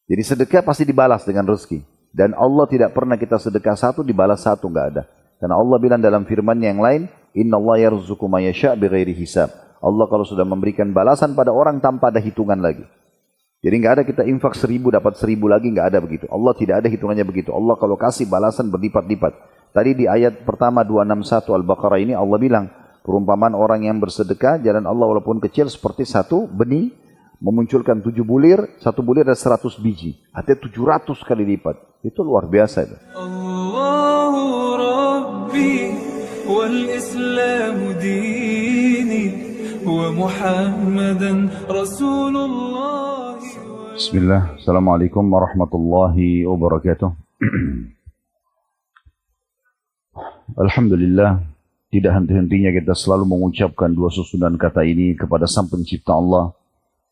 Jadi sedekah pasti dibalas dengan rezeki. Dan Allah tidak pernah kita sedekah satu dibalas satu, enggak ada. Karena Allah bilang dalam firman-Nya yang lain, Innallaha yarzuqu man yasha' bighairi hisab. Allah kalau sudah memberikan balasan pada orang tanpa ada hitungan lagi. Jadi enggak ada kita infak 1000 dapat 1000 lagi, enggak ada begitu. Allah tidak ada hitungannya begitu. Allah kalau kasih balasan berlipat-lipat. Tadi di ayat pertama 261 Al-Baqarah ini Allah bilang, perumpamaan orang yang bersedekah jalan Allah walaupun kecil seperti satu benih memunculkan 7 bulir, satu bulir ada 100 biji. Artinya 700 kali lipat. Itu luar biasa itu. Allahu Rabbi wal Islamu dini wa Muhammadan Rasulullah. Bismillah. Assalamualaikum warahmatullahi wabarakatuh. Alhamdulillah, tidak henti-hentinya kita selalu mengucapkan dua susunan kata ini kepada Sang Pencipta Allah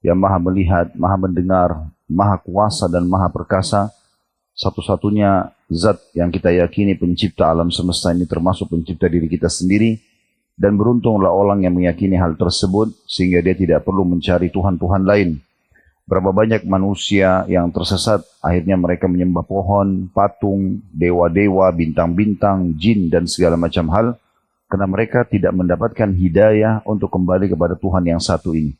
yang Maha Melihat, Maha Mendengar, Maha Kuasa dan Maha Perkasa. Satu-satunya zat yang kita yakini pencipta alam semesta ini termasuk pencipta diri kita sendiri. Dan beruntunglah orang yang meyakini hal tersebut sehingga dia tidak perlu mencari Tuhan-Tuhan lain. Berapa banyak manusia yang tersesat, akhirnya mereka menyembah pohon, patung, dewa-dewa, bintang-bintang, jin dan segala macam hal. Karena mereka tidak mendapatkan hidayah untuk kembali kepada Tuhan yang satu ini.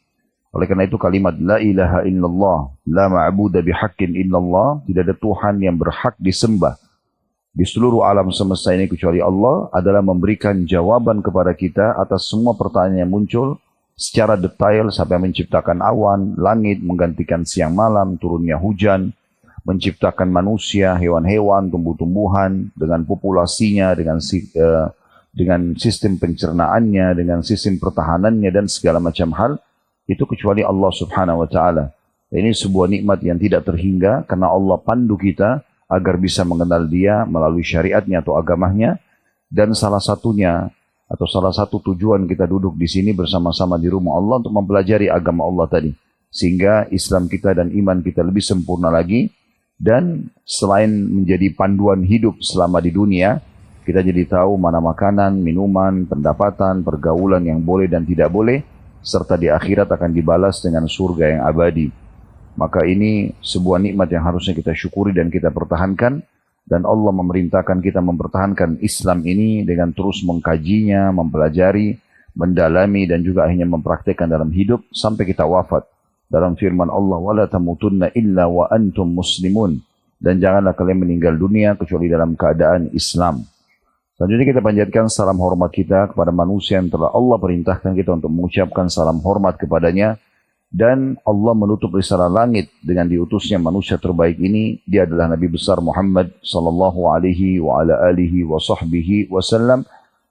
Oleh karena itu kalimat La ilaha illallah, La ma'buda bihaqqin illallah, tidak ada Tuhan yang berhak disembah di seluruh alam semesta ini kecuali Allah, adalah memberikan jawaban kepada kita atas semua pertanyaan yang muncul secara detail sampai menciptakan awan, langit, menggantikan siang malam, turunnya hujan, menciptakan manusia, hewan-hewan, tumbuh-tumbuhan, dengan populasinya, dengan sistem pencernaannya, dengan sistem pertahanannya dan segala macam hal, itu kecuali Allah subhanahu wa ta'ala. Ini sebuah nikmat yang tidak terhingga karena Allah pandu kita agar bisa mengenal Dia melalui syariatnya atau agamanya. Dan salah satunya atau salah satu tujuan kita duduk di sini bersama-sama di rumah Allah untuk mempelajari agama Allah tadi. Sehingga Islam kita dan iman kita lebih sempurna lagi. Dan selain menjadi panduan hidup selama di dunia, kita jadi tahu mana makanan, minuman, pendapatan, pergaulan yang boleh dan tidak boleh. Serta di akhirat akan dibalas dengan surga yang abadi. Maka ini sebuah nikmat yang harusnya kita syukuri dan kita pertahankan. Dan Allah memerintahkan kita mempertahankan Islam ini dengan terus mengkajinya, mempelajari, mendalami dan juga akhirnya mempraktikkan dalam hidup sampai kita wafat. Dalam firman Allah, وَلَا تَمُوتُنَّ إِلَّا وَأَنْتُمْ مُسْلِمُونَ. Dan janganlah kalian meninggal dunia kecuali dalam keadaan Islam. Selanjutnya kita panjatkan salam hormat kita kepada manusia yang telah Allah perintahkan kita untuk mengucapkan salam hormat kepadanya. Dan Allah menutup risalah langit dengan diutusnya manusia terbaik ini. Dia adalah Nabi besar Muhammad sallallahu alaihi wa ala alihi wa sahbihi wasallam.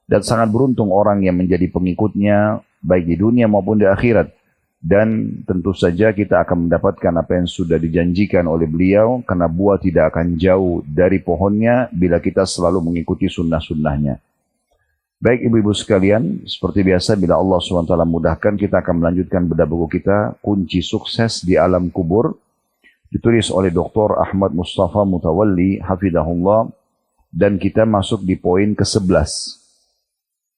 Dan sangat beruntung orang yang menjadi pengikutnya baik di dunia maupun di akhirat. Dan tentu saja kita akan mendapatkan apa yang sudah dijanjikan oleh beliau. Karena buah tidak akan jauh dari pohonnya bila kita selalu mengikuti sunnah-sunnahnya. Baik ibu-ibu sekalian, seperti biasa bila Allah SWT mudahkan kita akan melanjutkan bedah buku kita Kunci Sukses di Alam Kubur. Ditulis oleh Dr. Ahmad Mustafa Mutawalli, Hafidahullah. Dan kita masuk di poin ke-11.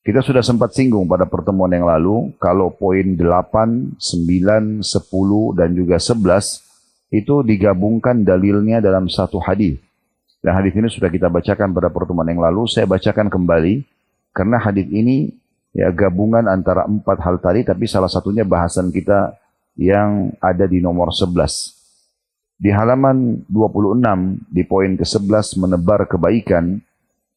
Kita sudah sempat singgung pada pertemuan yang lalu, kalau poin 8, 9, 10, dan juga 11, itu digabungkan dalilnya dalam satu hadis. Dan hadis ini sudah kita bacakan pada pertemuan yang lalu, saya bacakan kembali. Karena hadis ini ya gabungan antara 4 hal tadi, tapi salah satunya bahasan kita yang ada di nomor 11. Di halaman 26, di poin ke-11 menebar kebaikan,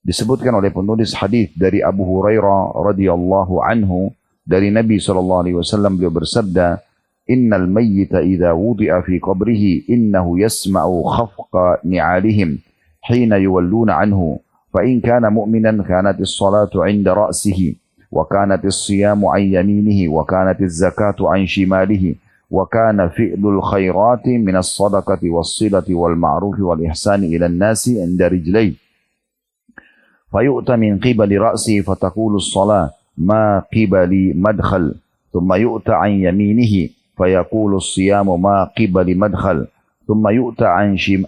disebutkan oleh penulis hadis dari Abu Hurairah radhiyallahu anhu dari Nabi SAW beliau bersabda, Innal mayyita idza wudi'a fi qabrihi innahu yasma'u khafqa ni'alihim hina yuwalluna anhu. فإن كان مؤمنا كانت الصلاة عند رأسه وكانت الصيام عن يمينه وكانت الزكاة عن شماله وكان فعل الخيرات من الصدقة والصلة والمعروف والإحسان إلى الناس عند رجليه فيؤتى من قبل رأسه فتقول الصلاة ما قبل مدخل ثم يؤتى عن يمينه فيقول الصيام ما قبل مدخل ثم يؤتى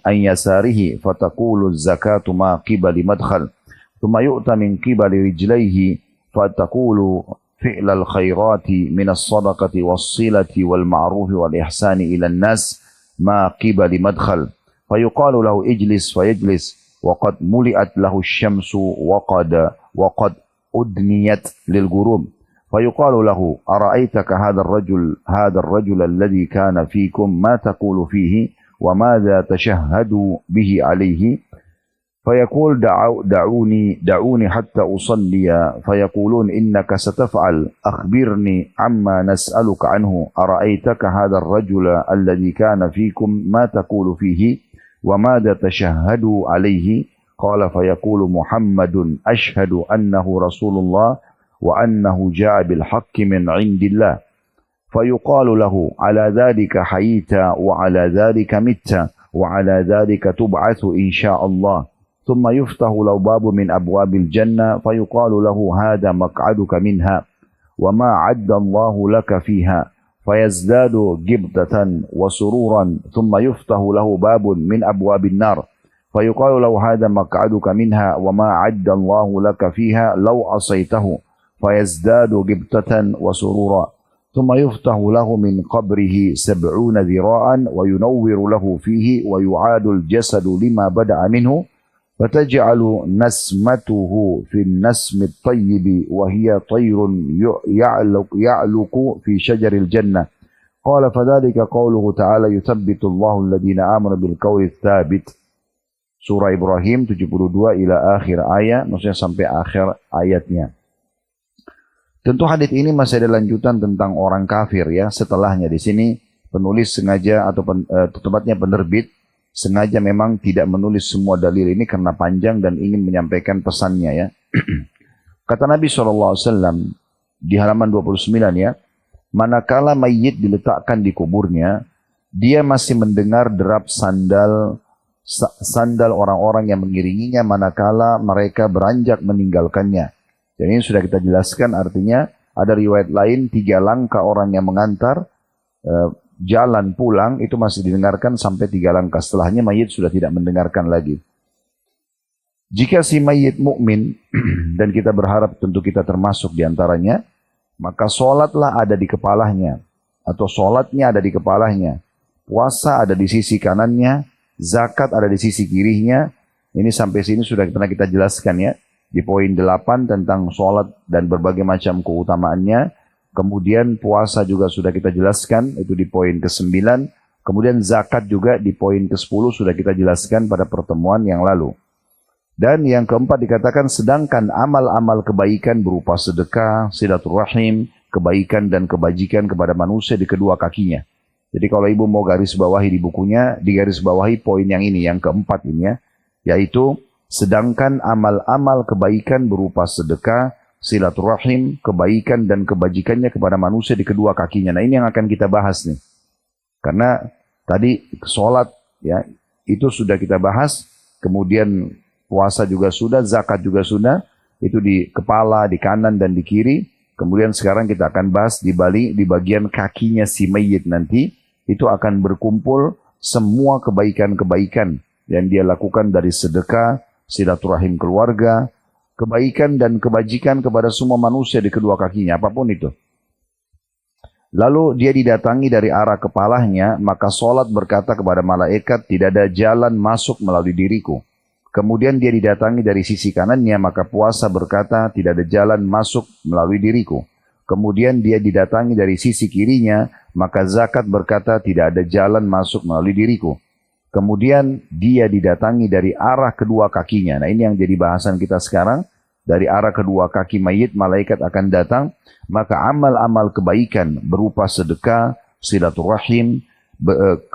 عن يساره فتقول الزكاة ما قبل مدخل ثم يؤتى من قبل رجليه فتقول فعل الخيرات من الصدقة والصلة والمعروف والإحسان إلى الناس ما قبل مدخل فيقال له اجلس فيجلس وقد ملئت له الشمس وقد أدنيت للغروب فيقال له أرأيتك هذا الرجل الذي كان فيكم ما تقول فيه وماذا تشهد به عليه فيقول دعوني حتى أصلي فيقولون إنك ستفعل أخبرني عما نسألك عنه أرأيتك هذا الرجل الذي كان فيكم ما تقول فيه وماذا تشهد عليه قال فيقول محمد أشهد أنه رسول الله وأنه جاء بالحق من عند الله فيقال له على ذلك حييت وعلى ذلك مت وعلى ذلك تبعث إن شاء الله ثم يفتح له باب من أبواب الجنة فيقال له هذا مقعدك منها وما عد الله لك فيها فيزداد جبتة وسرورا ثم يفتح له باب من أبواب النار فيقال له هذا مقعدك منها وما عد الله لك فيها لو عصيته فيزداد جبتة وسرورا ثم يفتح له من قبره 70 ذراعا وينور له فيه ويعاد الجسد لما بدأ منه فتجعل نسمته في النسم الطيب وهي طير يعلق في شجر الجنة قال فذلك قوله تعالى يثبت الله الذين آمنوا بالقول الثابت Surah Ibrahim 72 ila akhir ayat, maksudnya sampai akhir ayatnya. Tentu hadis ini masih ada lanjutan tentang orang kafir ya. Setelahnya di sini penulis sengaja atau tepatnya penerbit sengaja memang tidak menulis semua dalil ini karena panjang dan ingin menyampaikan pesannya ya. Kata Nabi SAW di halaman 29 ya, manakala mayit diletakkan di kuburnya, dia masih mendengar derap sandal orang-orang yang mengiringinya manakala mereka beranjak meninggalkannya. Dan ini sudah kita jelaskan, artinya ada riwayat lain 3 langkah orang yang mengantar jalan pulang itu masih didengarkan sampai 3 langkah. Setelahnya mayit sudah tidak mendengarkan lagi. Jika si mayit mukmin dan kita berharap tentu kita termasuk diantaranya, maka sholatlah ada di kepalanya atau sholatnya ada di kepalanya, puasa ada di sisi kanannya, zakat ada di sisi kirinya. Ini sampai sini sudah pernah kita jelaskan ya. Di poin 8 tentang sholat dan berbagai macam keutamaannya. Kemudian puasa juga sudah kita jelaskan, itu di poin ke-9. Kemudian zakat juga di poin ke-10 sudah kita jelaskan pada pertemuan yang lalu. Dan yang keempat dikatakan sedangkan amal-amal kebaikan berupa sedekah, silaturahim, kebaikan dan kebajikan kepada manusia di kedua kakinya. Jadi kalau ibu mau garis bawahi di bukunya, digaris bawahi poin yang ini, yang keempat ini ya. Yaitu sedangkan amal-amal kebaikan berupa sedekah, silaturahim, kebaikan dan kebajikannya kepada manusia di kedua kakinya. Nah ini yang akan kita bahas nih. Karena tadi sholat ya, itu sudah kita bahas. Kemudian puasa juga sudah, zakat juga sudah. Itu di kepala, di kanan dan di kiri. Kemudian sekarang kita akan bahas di bagian kakinya si mayit nanti. Itu akan berkumpul semua kebaikan-kebaikan yang dia lakukan dari sedekah, silaturahim keluarga, kebaikan dan kebajikan kepada semua manusia di kedua kakinya, apapun itu. Lalu dia didatangi dari arah kepalanya, maka sholat berkata kepada malaikat, tidak ada jalan masuk melalui diriku. Kemudian dia didatangi dari sisi kanannya, maka puasa berkata, tidak ada jalan masuk melalui diriku. Kemudian dia didatangi dari sisi kirinya, maka zakat berkata, tidak ada jalan masuk melalui diriku. Kemudian dia didatangi dari arah kedua kakinya. Nah ini yang jadi bahasan kita sekarang. Dari arah kedua kaki mayit, malaikat akan datang. Maka amal-amal kebaikan berupa sedekah, silaturahim,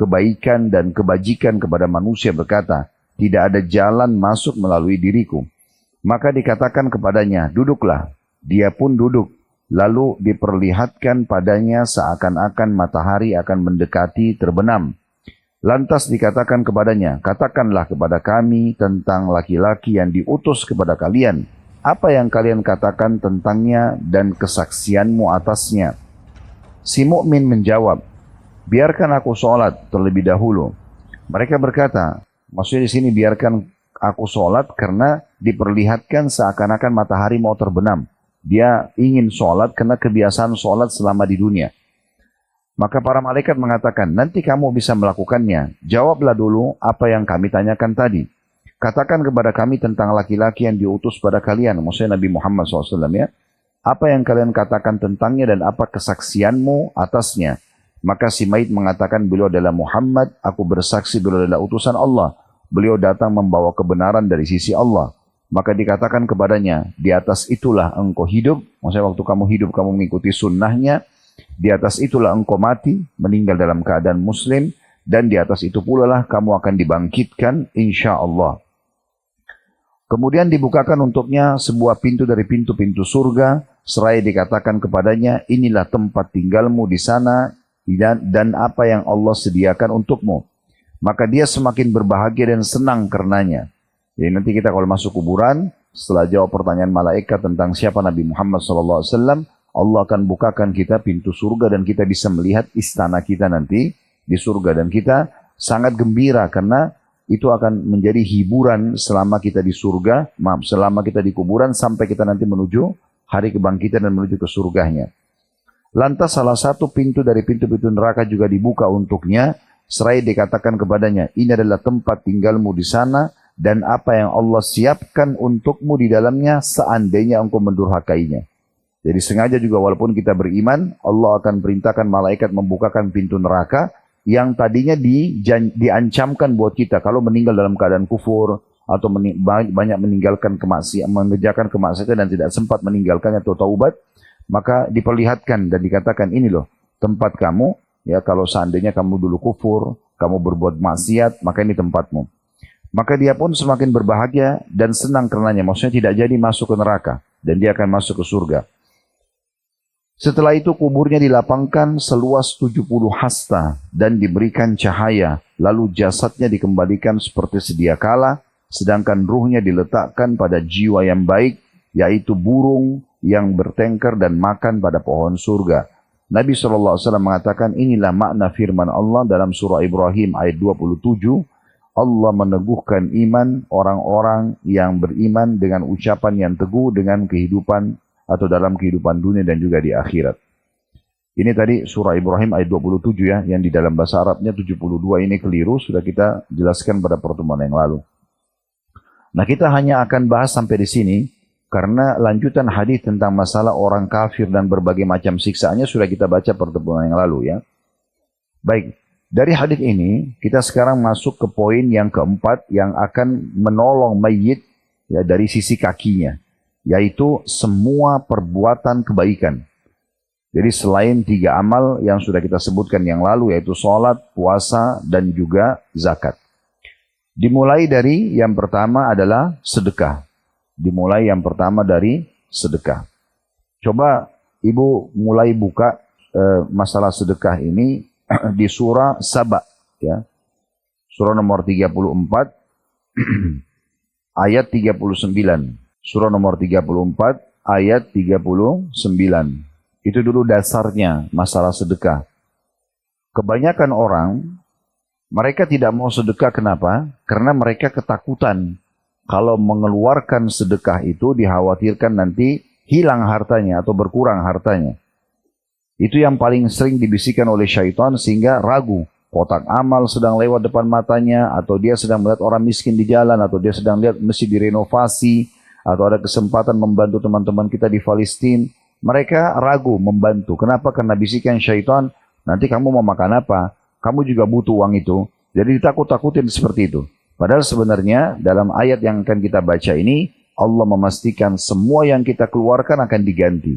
kebaikan dan kebajikan kepada manusia berkata, tidak ada jalan masuk melalui diriku. Maka dikatakan kepadanya, duduklah. Dia pun duduk. Lalu diperlihatkan padanya seakan-akan matahari akan mendekati terbenam. Lantas dikatakan kepadanya, katakanlah kepada kami tentang laki-laki yang diutus kepada kalian. Apa yang kalian katakan tentangnya dan kesaksianmu atasnya? Si mukmin menjawab, biarkan aku sholat terlebih dahulu. Mereka berkata, maksudnya di sini biarkan aku sholat karena diperlihatkan seakan-akan matahari mau terbenam. Dia ingin sholat karena kebiasaan sholat selama di dunia. Maka para malaikat mengatakan, nanti kamu bisa melakukannya. Jawablah dulu apa yang kami tanyakan tadi. Katakan kepada kami tentang laki-laki yang diutus pada kalian. Maksudnya Nabi Muhammad SAW ya. Apa yang kalian katakan tentangnya dan apa kesaksianmu atasnya. Maka si mayit mengatakan beliau adalah Muhammad. Aku bersaksi beliau adalah utusan Allah. Beliau datang membawa kebenaran dari sisi Allah. Maka dikatakan kepadanya, di atas itulah engkau hidup. Maksudnya waktu kamu hidup kamu mengikuti sunnahnya. Di atas itulah engkau mati, meninggal dalam keadaan muslim, dan di atas itu pula lah kamu akan dibangkitkan insya Allah. Kemudian dibukakan untuknya sebuah pintu dari pintu-pintu surga, seraya dikatakan kepadanya, inilah tempat tinggalmu di sana, dan apa yang Allah sediakan untukmu. Maka dia semakin berbahagia dan senang karenanya. Jadi nanti kita kalau masuk kuburan, setelah jawab pertanyaan malaikat tentang siapa Nabi Muhammad SAW, Allah akan bukakan kita pintu surga dan kita bisa melihat istana kita nanti di surga. Dan kita sangat gembira karena itu akan menjadi hiburan selama kita di surga, selama kita di kuburan sampai kita nanti menuju hari kebangkitan dan menuju ke surganya. Lantas salah satu pintu dari pintu-pintu neraka juga dibuka untuknya, seraya dikatakan kepadanya, ini adalah tempat tinggalmu di sana dan apa yang Allah siapkan untukmu di dalamnya seandainya engkau mendurhakainya. Jadi sengaja juga walaupun kita beriman, Allah akan perintahkan malaikat membukakan pintu neraka yang tadinya diancamkan buat kita. Kalau meninggal dalam keadaan kufur atau banyak meninggalkan mengerjakan kemaksiatan dan tidak sempat meninggalkannya atau taubat, maka diperlihatkan dan dikatakan ini loh tempat kamu. Ya kalau seandainya kamu dulu kufur, kamu berbuat maksiat, maka ini tempatmu. Maka dia pun semakin berbahagia dan senang karenanya. Maksudnya tidak jadi masuk ke neraka dan dia akan masuk ke surga. Setelah itu kuburnya dilapangkan seluas 70 hasta dan diberikan cahaya. Lalu jasadnya dikembalikan seperti sedia kala, sedangkan ruhnya diletakkan pada jiwa yang baik, yaitu burung yang bertengkar dan makan pada pohon surga. Nabi SAW mengatakan inilah makna firman Allah dalam surah Ibrahim ayat 27. Allah meneguhkan iman orang-orang yang beriman dengan ucapan yang teguh dengan kehidupan atau dalam kehidupan dunia dan juga di akhirat. Ini tadi surah Ibrahim ayat 27 ya, yang di dalam bahasa Arabnya 72 ini keliru, sudah kita jelaskan pada pertemuan yang lalu. Nah kita hanya akan bahas sampai di sini, karena lanjutan hadis tentang masalah orang kafir dan berbagai macam siksaannya sudah kita baca pertemuan yang lalu ya. Baik, dari hadis ini kita sekarang masuk ke poin yang keempat yang akan menolong mayit ya dari sisi kakinya. Yaitu semua perbuatan kebaikan. Jadi selain 3 amal yang sudah kita sebutkan yang lalu, yaitu sholat, puasa, dan juga zakat. Dimulai dari yang pertama adalah sedekah. Dimulai yang pertama dari sedekah. Coba ibu mulai buka masalah sedekah ini di surah Saba. Ya. Surah nomor 34, ayat 39. Surah nomor 34 ayat 39. Itu dulu dasarnya masalah sedekah. Kebanyakan orang, mereka tidak mau sedekah kenapa? Karena mereka ketakutan. Kalau mengeluarkan sedekah itu dikhawatirkan nanti hilang hartanya atau berkurang hartanya. Itu yang paling sering dibisikkan oleh syaitan sehingga ragu. Kotak amal sedang lewat depan matanya, atau dia sedang melihat orang miskin di jalan, atau dia sedang lihat masjid direnovasi, atau ada kesempatan membantu teman-teman kita di Palestina, mereka ragu membantu. Kenapa? Karena bisikan syaitan, nanti kamu mau makan apa? Kamu juga butuh uang itu. Jadi ditakut-takutin seperti itu. Padahal sebenarnya dalam ayat yang akan kita baca ini, Allah memastikan semua yang kita keluarkan akan diganti.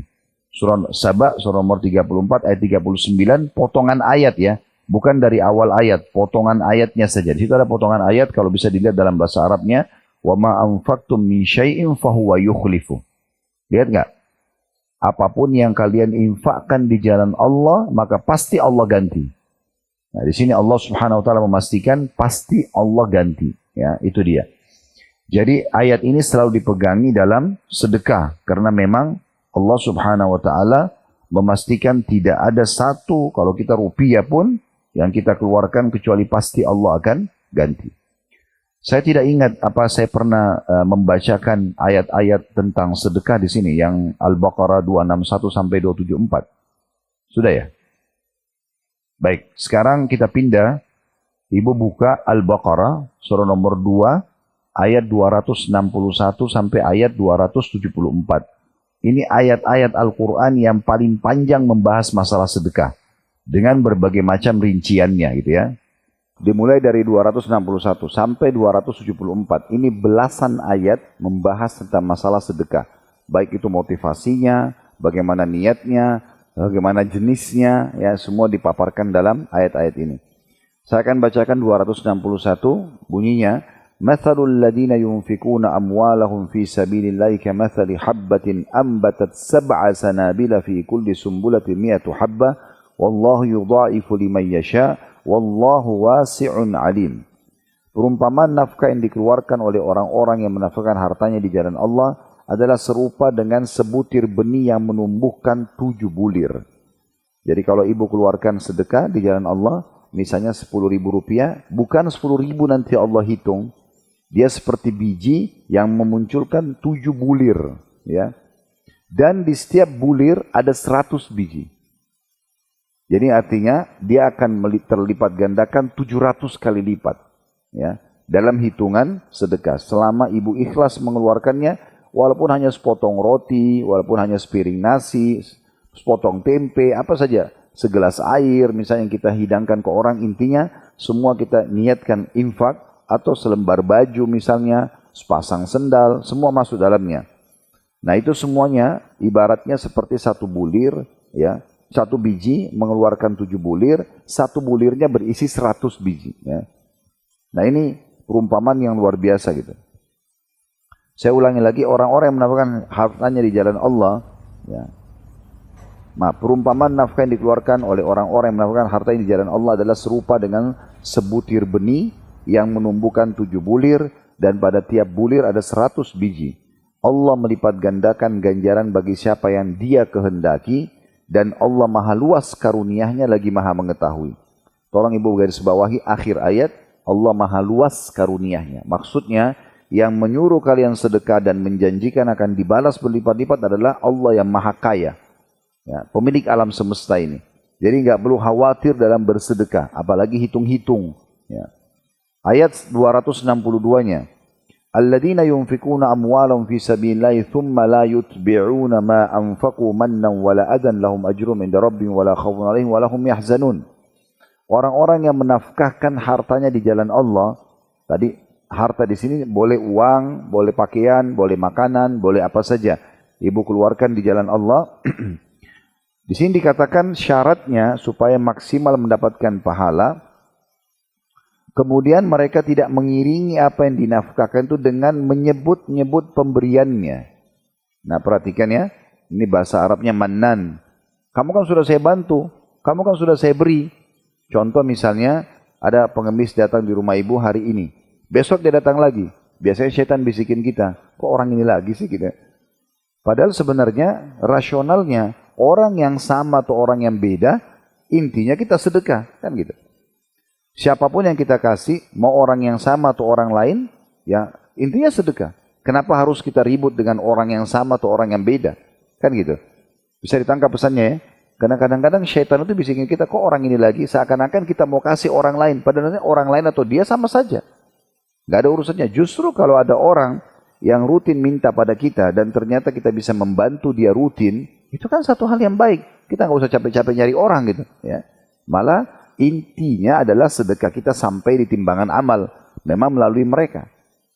Surah Saba, surah nomor 34, ayat 39, potongan ayat ya. Bukan dari awal ayat, potongan ayatnya saja. Di situ ada potongan ayat, kalau bisa dilihat dalam bahasa Arabnya, wa ma anfaqtum min syai'in fahuwa yukhlifu. Lihat enggak? Apapun yang kalian infakkan di jalan Allah, maka pasti Allah ganti. Nah, di sini Allah Subhanahu wa taala memastikan pasti Allah ganti, ya, itu dia. Jadi ayat ini selalu dipegangi dalam sedekah karena memang Allah Subhanahu wa taala memastikan tidak ada satu kalau kita rupiah pun yang kita keluarkan kecuali pasti Allah akan ganti. Saya tidak ingat apa saya pernah membacakan ayat-ayat tentang sedekah di sini yang Al-Baqarah 261 sampai 274. Sudah ya? Baik, sekarang kita pindah. Ibu buka Al-Baqarah, surah nomor 2, ayat 261 sampai ayat 274. Ini ayat-ayat Al-Quran yang paling panjang membahas masalah sedekah. Dengan berbagai macam rinciannya gitu ya. Dimulai dari 261 sampai 274. Ini belasan ayat membahas tentang masalah sedekah. Baik itu motivasinya, bagaimana niatnya, bagaimana jenisnya, ya semua dipaparkan dalam ayat-ayat ini. Saya akan bacakan 261, bunyinya, Mathalul ladina yunfikuna amwalahum fi sabilillahi kamathali habbatin ambatat sab'a sanabila fi kulli sumbulatin mi'atu habba, wallahu yudha'ifu liman yasha, wallahu wasi'un alim. Perumpamaan nafkah yang dikeluarkan oleh orang-orang yang menafkahkan hartanya di jalan Allah adalah serupa dengan sebutir benih yang menumbuhkan 7 bulir. Jadi kalau ibu keluarkan sedekah di jalan Allah, misalnya 10.000 rupiah, bukan 10.000 nanti Allah hitung. Dia seperti biji yang memunculkan 7 bulir. Ya. Dan di setiap bulir ada 100 biji. Jadi artinya dia akan terlipat gandakan 700 kali lipat. Ya. Dalam hitungan sedekah. Selama ibu ikhlas mengeluarkannya, walaupun hanya sepotong roti, walaupun hanya sepiring nasi, sepotong tempe, apa saja. Segelas air misalnya yang kita hidangkan ke orang, intinya semua kita niatkan infak, atau selembar baju misalnya, sepasang sendal, semua masuk dalamnya. Nah itu semuanya ibaratnya seperti satu bulir, ya, satu biji mengeluarkan 7 bulir, satu bulirnya berisi 100 biji. Ya. Nah ini perumpamaan yang luar biasa gitu. Saya ulangi lagi, orang-orang yang menafkahkan hartanya di jalan Allah, ya. Nah, perumpamaan nafkah yang dikeluarkan oleh orang-orang yang menafkahkan harta di jalan Allah adalah serupa dengan sebutir benih yang menumbuhkan 7 bulir dan pada tiap bulir ada 100 biji. Allah melipat gandakan ganjaran bagi siapa yang Dia kehendaki dan Allah maha luas karunia-Nya lagi maha mengetahui. Tolong ibu garis bawahi akhir ayat, Allah maha luas karunia-Nya. Maksudnya yang menyuruh kalian sedekah dan menjanjikan akan dibalas berlipat-lipat adalah Allah yang maha kaya. Ya, pemilik alam semesta ini. Jadi nggak perlu khawatir dalam bersedekah, apalagi hitung-hitung. Ya. Ayat 262-nya. Alladzina yunfikuna amwalahum fi sabilillahi thumma la yutbi'una ma anfaqu mannan wala adan lahum ajrum inda rabbihim wala khaufun 'alaihim wala hum yahzanun. Orang-orang yang menafkahkan hartanya di jalan Allah. Tadi harta di sini boleh uang, boleh pakaian, boleh makanan, boleh apa saja. Ibu keluarkan di jalan Allah. Di sini dikatakan syaratnya supaya maksimal mendapatkan pahala. Kemudian mereka tidak mengiringi apa yang dinafkahkan itu dengan menyebut-nyebut pemberiannya. Nah perhatikan ya, ini bahasa Arabnya mannan. Kamu kan sudah saya bantu, kamu kan sudah saya beri. Contoh misalnya ada pengemis datang di rumah ibu hari ini. Besok dia datang lagi. Biasanya setan bisikin kita, kok orang ini lagi sih kita. Padahal sebenarnya rasionalnya, orang yang sama atau orang yang beda, intinya kita sedekah, kan gitu. Siapapun yang kita kasih, mau orang yang sama atau orang lain, ya intinya sedekah. Kenapa harus kita ribut dengan orang yang sama atau orang yang beda? Kan gitu. Bisa ditangkap pesannya ya. Karena kadang-kadang syaitan itu bisikin kita, kok orang ini lagi, seakan-akan kita mau kasih orang lain. Padahal orang lain atau dia sama saja. Gak ada urusannya. Justru kalau ada orang yang rutin minta pada kita, dan ternyata kita bisa membantu dia rutin, itu kan satu hal yang baik. Kita nggak usah capek-capek nyari orang gitu. Ya. Malah intinya adalah sedekah kita sampai di timbangan amal. Memang melalui mereka.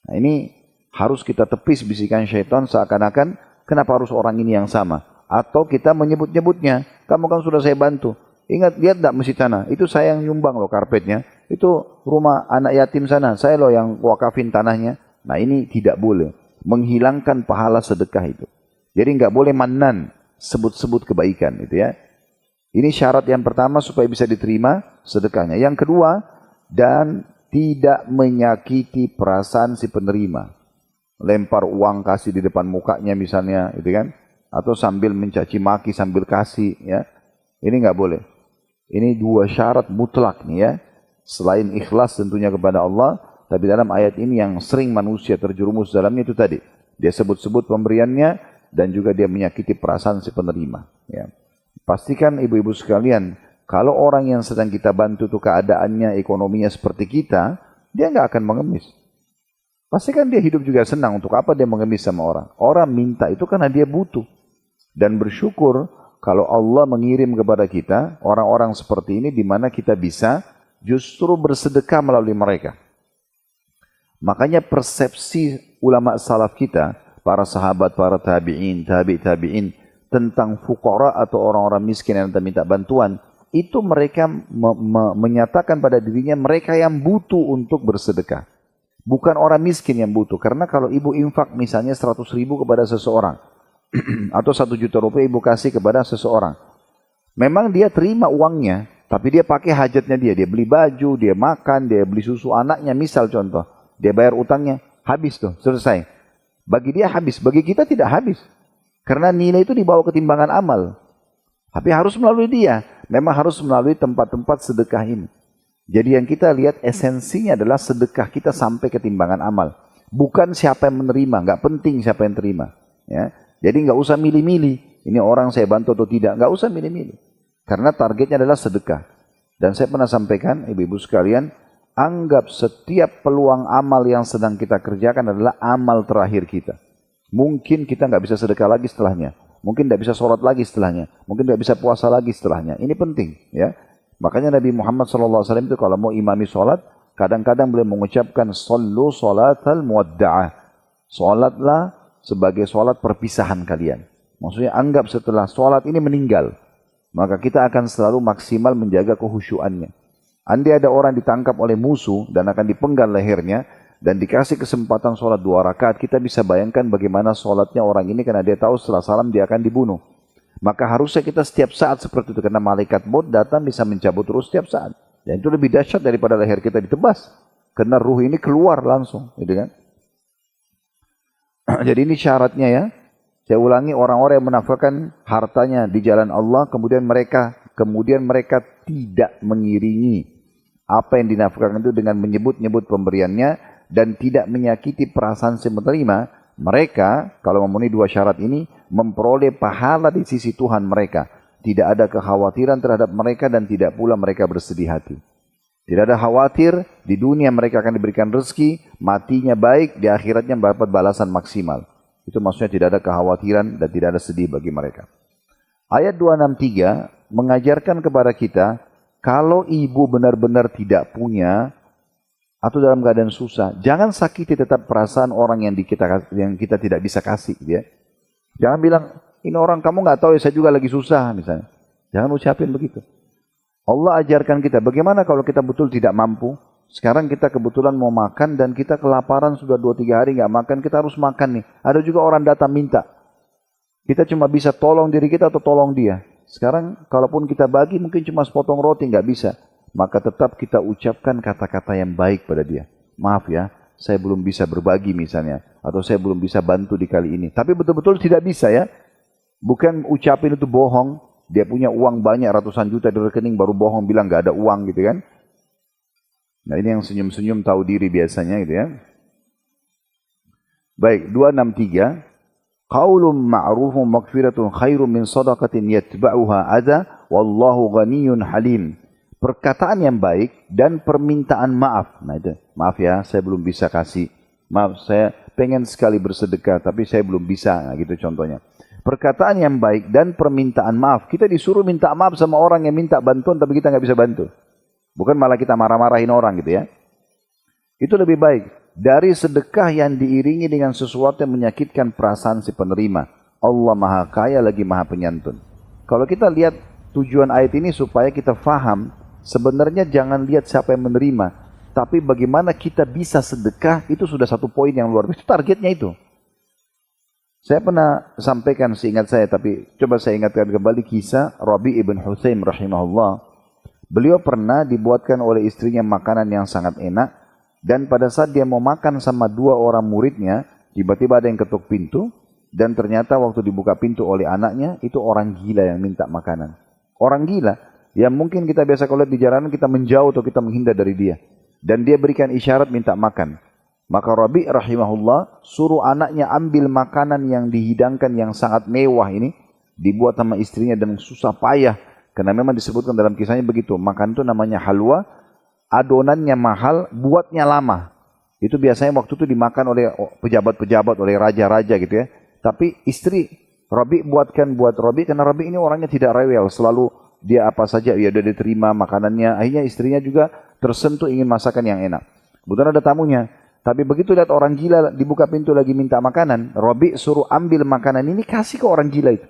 Nah ini harus kita tepis bisikan syaitan seakan-akan kenapa harus orang ini yang sama. Atau kita menyebut-nyebutnya. Kamu kan sudah saya bantu. Ingat, lihat tak masjid sana. Itu saya yang nyumbang loh karpetnya. Itu rumah anak yatim sana. Saya loh yang wakafin tanahnya. Nah ini tidak boleh. Menghilangkan pahala sedekah itu. Jadi nggak boleh mannan. Sebut-sebut kebaikan itu ya. Ini syarat yang pertama supaya bisa diterima sedekahnya. Yang kedua, dan tidak menyakiti perasaan si penerima. Lempar uang kasih di depan mukanya misalnya, gitu kan? Atau sambil mencaci maki sambil kasih, ya. Ini nggak boleh. Ini dua syarat mutlak nih ya. Selain ikhlas tentunya kepada Allah, tapi dalam ayat ini yang sering manusia terjerumus dalamnya itu tadi. Dia sebut-sebut pemberiannya, dan juga dia menyakiti perasaan si penerima. Ya. Pastikan ibu-ibu sekalian, Kalau orang yang sedang kita bantu itu keadaannya, ekonominya seperti kita, dia nggak akan mengemis. Pasti kan dia hidup juga senang. Untuk apa dia mengemis sama orang? Orang minta itu karena dia butuh. Dan bersyukur kalau Allah mengirim kepada kita orang-orang seperti ini di mana kita bisa justru bersedekah melalui mereka. Makanya persepsi ulama salaf kita, para sahabat, para tabi'in, tabi'in, tentang fuqara atau orang-orang miskin yang minta bantuan, itu mereka menyatakan pada dirinya mereka yang butuh untuk bersedekah. Bukan orang miskin yang butuh. Karena kalau ibu infak misalnya 100 ribu kepada seseorang, atau 1 juta rupiah ibu kasih kepada seseorang, memang dia terima uangnya, tapi dia pakai hajatnya dia. Dia beli baju, dia makan, dia beli susu anaknya, misal contoh. Dia bayar utangnya, habis tuh, selesai. Bagi dia habis, bagi kita tidak habis. Karena nilai itu dibawa ke timbangan amal. Tapi harus melalui dia. Memang harus melalui tempat-tempat sedekah ini. Jadi yang kita lihat esensinya adalah sedekah kita sampai ke timbangan amal. Bukan siapa yang menerima, nggak penting siapa yang terima. Ya. Jadi nggak usah milih-milih. Ini orang saya bantu atau tidak, nggak usah milih-milih. Karena targetnya adalah sedekah. Dan saya pernah sampaikan, ibu-ibu sekalian, anggap setiap peluang amal yang sedang kita kerjakan adalah amal terakhir kita. Mungkin kita nggak bisa sedekah lagi setelahnya. Mungkin tidak bisa sholat lagi setelahnya. Mungkin tidak bisa puasa lagi setelahnya. Ini penting. Ya. Makanya Nabi Muhammad SAW itu kalau mau imami sholat, kadang-kadang beliau mengucapkan, Sallu sholatal muwadda'ah. Sholatlah sebagai sholat perpisahan kalian. Maksudnya anggap setelah sholat ini meninggal. Maka kita akan selalu maksimal menjaga kehusyuannya. Andai ada orang ditangkap oleh musuh dan akan dipenggal lehernya, dan dikasih kesempatan sholat 2 rakaat, kita bisa bayangkan bagaimana sholatnya orang ini karena dia tahu setelah salam dia akan dibunuh. Maka harusnya kita setiap saat seperti itu karena malaikat maut datang bisa mencabut terus setiap saat. Dan itu lebih dahsyat daripada leher kita ditebas. Karena ruh ini keluar langsung. Gitu kan? Jadi ini syaratnya ya. Saya ulangi, orang-orang yang menafkahkan hartanya di jalan Allah, kemudian mereka tidak mengiringi apa yang dinafkahkan itu dengan menyebut-nyebut pemberiannya, dan tidak menyakiti perasaan si penerima, mereka kalau memenuhi 2 syarat ini memperoleh pahala di sisi Tuhan mereka. Tidak ada kekhawatiran terhadap mereka dan tidak pula mereka bersedih hati. Tidak ada khawatir, di dunia mereka akan diberikan rezeki, matinya baik, di akhiratnya mendapat balasan maksimal. Itu maksudnya tidak ada kekhawatiran dan tidak ada sedih bagi mereka. Ayat 263 mengajarkan kepada kita, kalau ibu benar-benar tidak punya, atau dalam keadaan susah, jangan sakiti tetap perasaan orang yang kita tidak bisa kasih. Ya. Jangan bilang, ini orang kamu nggak tahu ya saya juga lagi susah misalnya. Jangan ucapin begitu. Allah ajarkan kita, bagaimana kalau kita betul tidak mampu, sekarang kita kebetulan mau makan dan kita kelaparan sudah 2-3 hari nggak makan, kita harus makan nih. Ada juga orang datang minta. Kita cuma bisa tolong diri kita atau tolong dia. Sekarang kalaupun kita bagi mungkin cuma sepotong roti, nggak bisa. Maka tetap kita ucapkan kata-kata yang baik pada dia. Maaf ya, saya belum bisa berbagi misalnya. Atau saya belum bisa bantu di kali ini. Tapi betul-betul tidak bisa ya. Bukan ucapin itu bohong. Dia punya uang banyak, ratusan juta di rekening, baru bohong bilang gak ada uang gitu kan. Nah ini yang senyum-senyum tahu diri biasanya gitu ya. Baik, 263. Qaulun ma'rufun maghfiratun khairun min sadaqatin yatba'uha adha wallahu ghaniyun halim. Perkataan yang baik dan permintaan maaf. Nah itu, maaf ya, saya belum bisa kasih. Maaf, saya pengen sekali bersedekah, tapi saya belum bisa. Nah gitu contohnya. Perkataan yang baik dan permintaan maaf. Kita disuruh minta maaf sama orang yang minta bantuan, tapi kita nggak bisa bantu. Bukan malah kita marah-marahin orang gitu ya. Itu lebih baik dari sedekah yang diiringi dengan sesuatu yang menyakitkan perasaan si penerima. Allah Maha Kaya lagi Maha Penyantun. Kalau kita lihat tujuan ayat ini supaya kita faham, sebenarnya jangan lihat siapa yang menerima, tapi bagaimana kita bisa sedekah, itu sudah satu poin yang luar biasa. Targetnya itu. Saya pernah sampaikan seingat saya, tapi coba saya ingatkan kembali kisah Rabi' ibn Hutsaim rahimahullah. Beliau pernah dibuatkan oleh istrinya makanan yang sangat enak, dan pada saat dia mau makan sama 2 orang muridnya, tiba-tiba ada yang ketuk pintu, dan ternyata waktu dibuka pintu oleh anaknya, itu orang gila yang minta makanan. Orang gila, yang mungkin kita biasa kalau lihat di jalanan kita menjauh atau kita menghindar dari dia. Dan dia berikan isyarat minta makan. Maka Rabi' rahimahullah suruh anaknya ambil makanan yang dihidangkan yang sangat mewah ini, dibuat sama istrinya dan susah payah, Karena memang disebutkan dalam kisahnya begitu. Makan itu namanya halwa, adonannya mahal, buatnya lama. Itu biasanya waktu itu dimakan oleh pejabat-pejabat, oleh raja-raja gitu ya. Tapi istri Rabi buatkan buat Rabi, karena Rabi ini orangnya tidak rewel. Selalu dia apa saja, ya udah diterima makanannya. Akhirnya istrinya juga tersentuh ingin masakan yang enak. Kebetulan ada tamunya. Tapi begitu lihat orang gila dibuka pintu lagi minta makanan, Rabi suruh ambil makanan ini kasih ke orang gila itu.